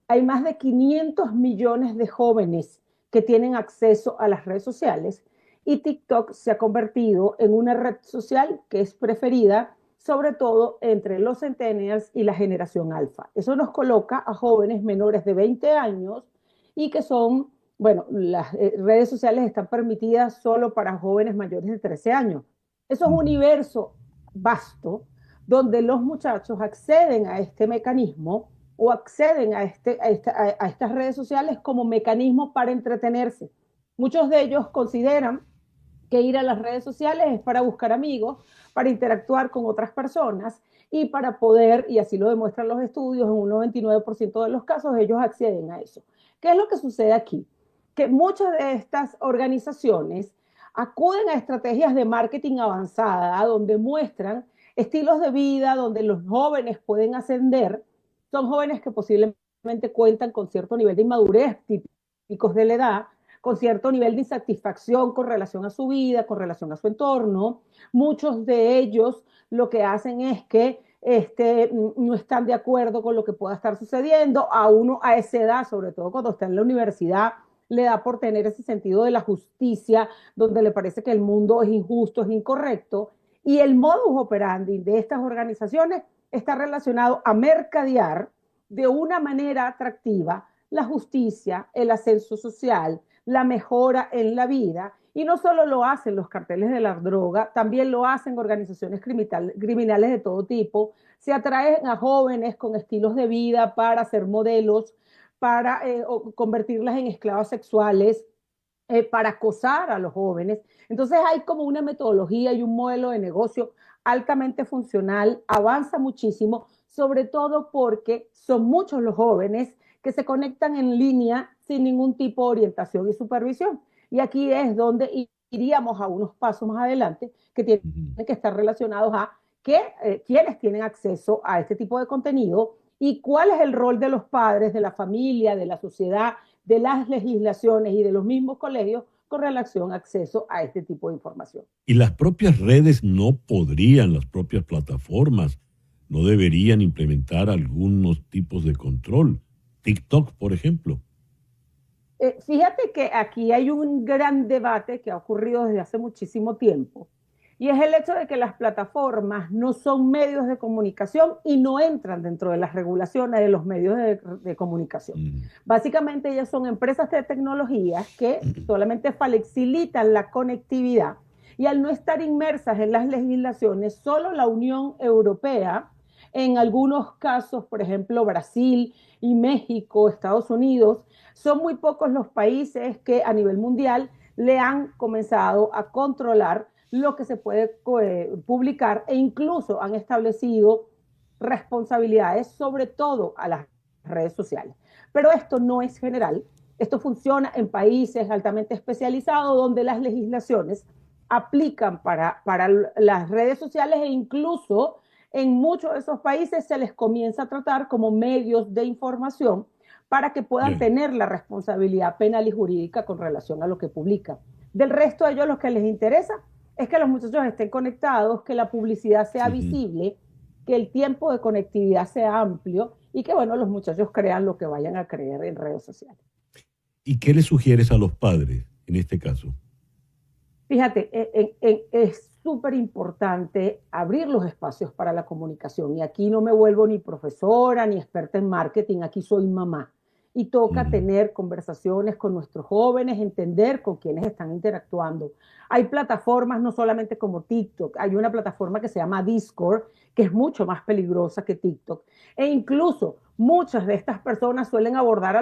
hay más de 500 millones de jóvenes que tienen acceso a las redes sociales. Y TikTok se ha convertido en una red social que es preferida, sobre todo entre los centennials y la generación alfa. Eso nos coloca a jóvenes menores de 20 años y que son, bueno, las redes sociales están permitidas solo para jóvenes mayores de 13 años. Eso es un universo vasto donde los muchachos acceden a este mecanismo o acceden a estas redes sociales como mecanismo para entretenerse. Muchos de ellos consideran que ir a las redes sociales es para buscar amigos, para interactuar con otras personas y para poder, y así lo demuestran los estudios, en un 99% de los casos ellos acceden a eso. ¿Qué es lo que sucede aquí? Que muchas de estas organizaciones acuden a estrategias de marketing avanzada donde muestran estilos de vida, donde los jóvenes pueden ascender. Son jóvenes que posiblemente cuentan con cierto nivel de inmadurez típicos de la edad, con cierto nivel de insatisfacción con relación a su vida, con relación a su entorno. Muchos de ellos lo que hacen es que no están de acuerdo con lo que pueda estar sucediendo. A uno a esa edad, sobre todo cuando está en la universidad, le da por tener ese sentido de la justicia, donde le parece que el mundo es injusto, es incorrecto. Y el modus operandi de estas organizaciones está relacionado a mercadear de una manera atractiva la justicia, el ascenso social, la mejora en la vida. Y no solo lo hacen los carteles de la droga, también lo hacen organizaciones criminales de todo tipo. Se atraen a jóvenes con estilos de vida para ser modelos, para convertirlas en esclavas sexuales, para acosar a los jóvenes. Entonces hay como una metodología y un modelo de negocio altamente funcional, avanza muchísimo, sobre todo porque son muchos los jóvenes que se conectan en línea sin ningún tipo de orientación y supervisión. Y aquí es donde iríamos a unos pasos más adelante que tienen que estar relacionados a quiénes tienen acceso a este tipo de contenido y cuál es el rol de los padres, de la familia, de la sociedad, de las legislaciones y de los mismos colegios con relación a acceso a este tipo de información. Y las propias redes no podrían, las propias plataformas no deberían implementar algunos tipos de control. TikTok, por ejemplo. Fíjate que aquí hay un gran debate que ha ocurrido desde hace muchísimo tiempo, y es el hecho de que las plataformas no son medios de comunicación y no entran dentro de las regulaciones de los medios de comunicación. Básicamente ellas son empresas de tecnología que solamente facilitan la conectividad, y al no estar inmersas en las legislaciones, solo la Unión Europea, en algunos casos, por ejemplo, Brasil y México, Estados Unidos, son muy pocos los países que a nivel mundial le han comenzado a controlar lo que se puede publicar, e incluso han establecido responsabilidades, sobre todo a las redes sociales. Pero esto no es general, esto funciona en países altamente especializados donde las legislaciones aplican para las redes sociales, e incluso en muchos de esos países se les comienza a tratar como medios de información para que puedan tener la responsabilidad penal y jurídica con relación a lo que publican. Del resto de ellos, lo que les interesa es que los muchachos estén conectados, que la publicidad sea visible, que el tiempo de conectividad sea amplio y que, bueno, los muchachos crean lo que vayan a creer en redes sociales. ¿Y qué le sugieres a los padres en este caso? Fíjate, es súper importante abrir los espacios para la comunicación, y aquí no me vuelvo ni profesora ni experta en marketing, aquí soy mamá. Y toca tener conversaciones con nuestros jóvenes, entender con quiénes están interactuando. Hay plataformas no solamente como TikTok, hay una plataforma que se llama Discord, que es mucho más peligrosa que TikTok. E incluso muchas de estas personas suelen abordar a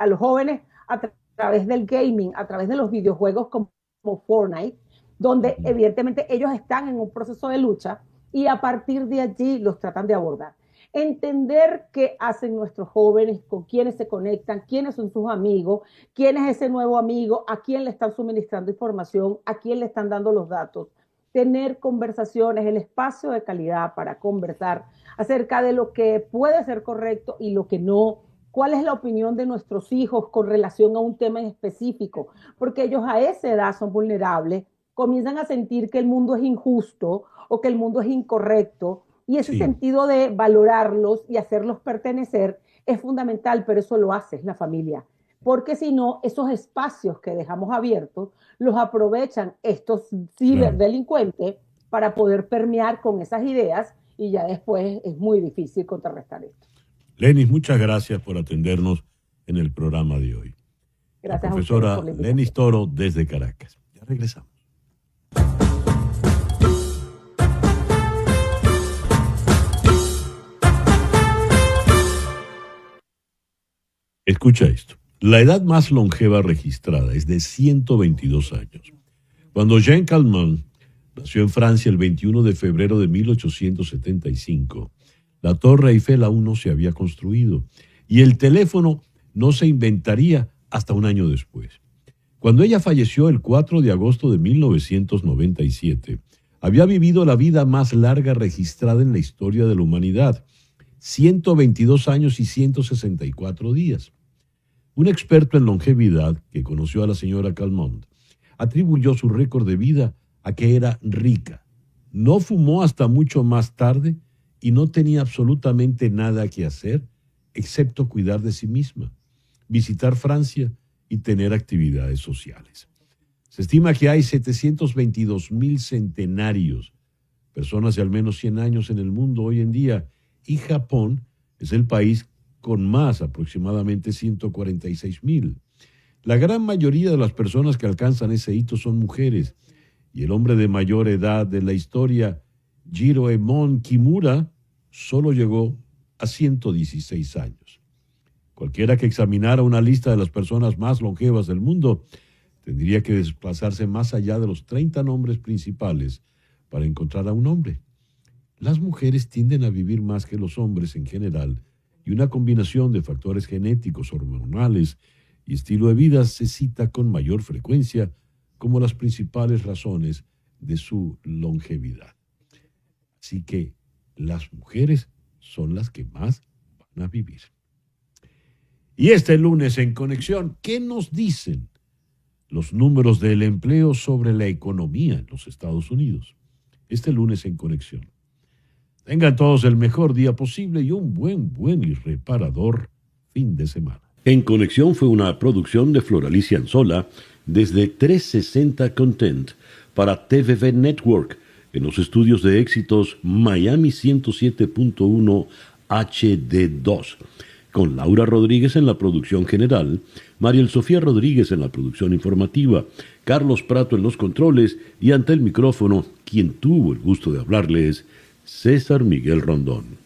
los jóvenes a través del gaming, a través de los videojuegos como Fortnite, donde evidentemente ellos están en un proceso de lucha y a partir de allí los tratan de abordar. Entender qué hacen nuestros jóvenes, con quiénes se conectan, quiénes son sus amigos, quién es ese nuevo amigo, a quién le están suministrando información, a quién le están dando los datos. Tener conversaciones, el espacio de calidad para conversar acerca de lo que puede ser correcto y lo que no. ¿Cuál es la opinión de nuestros hijos con relación a un tema en específico? Porque ellos a esa edad son vulnerables, comienzan a sentir que el mundo es injusto o que el mundo es incorrecto. Y ese sentido de valorarlos y hacerlos pertenecer es fundamental, pero eso lo hace la familia. Porque si no, esos espacios que dejamos abiertos los aprovechan estos ciberdelincuentes para poder permear con esas ideas, y ya después es muy difícil contrarrestar esto. Lenis, muchas gracias por atendernos en el programa de hoy. Gracias, la profesora Lenis Toro desde Caracas. Ya regresamos. Escucha esto. La edad más longeva registrada es de 122 años. Cuando Jean Calment nació en Francia el 21 de febrero de 1875, la Torre Eiffel aún no se había construido y el teléfono no se inventaría hasta un año después. Cuando ella falleció el 4 de agosto de 1997, había vivido la vida más larga registrada en la historia de la humanidad, 122 años y 164 días. Un experto en longevidad que conoció a la señora Calmont atribuyó su récord de vida a que era rica. No fumó hasta mucho más tarde y no tenía absolutamente nada que hacer excepto cuidar de sí misma, visitar Francia y tener actividades sociales. Se estima que hay 722,000 centenarios, personas de al menos 100 años en el mundo hoy en día, y Japón es el país con más, aproximadamente 146,000. La gran mayoría de las personas que alcanzan ese hito son mujeres, y el hombre de mayor edad de la historia, Jiroemon Kimura, solo llegó a 116 años. Cualquiera que examinara una lista de las personas más longevas del mundo tendría que desplazarse más allá de los 30 nombres principales para encontrar a un hombre. Las mujeres tienden a vivir más que los hombres en general, y una combinación de factores genéticos, hormonales y estilo de vida se cita con mayor frecuencia como las principales razones de su longevidad. Así que las mujeres son las que más van a vivir. Y este lunes en Conexión, ¿qué nos dicen los números del empleo sobre la economía en los Estados Unidos? Este lunes en Conexión. Tengan todos el mejor día posible y un buen y reparador fin de semana. En Conexión fue una producción de Floralicia Anzola desde 360 Content para TVV Network en los estudios de éxitos Miami 107.1 HD2, con Laura Rodríguez en la producción general, Mariel Sofía Rodríguez en la producción informativa, Carlos Prato en los controles y ante el micrófono, quien tuvo el gusto de hablarles, César Miguel Rondón.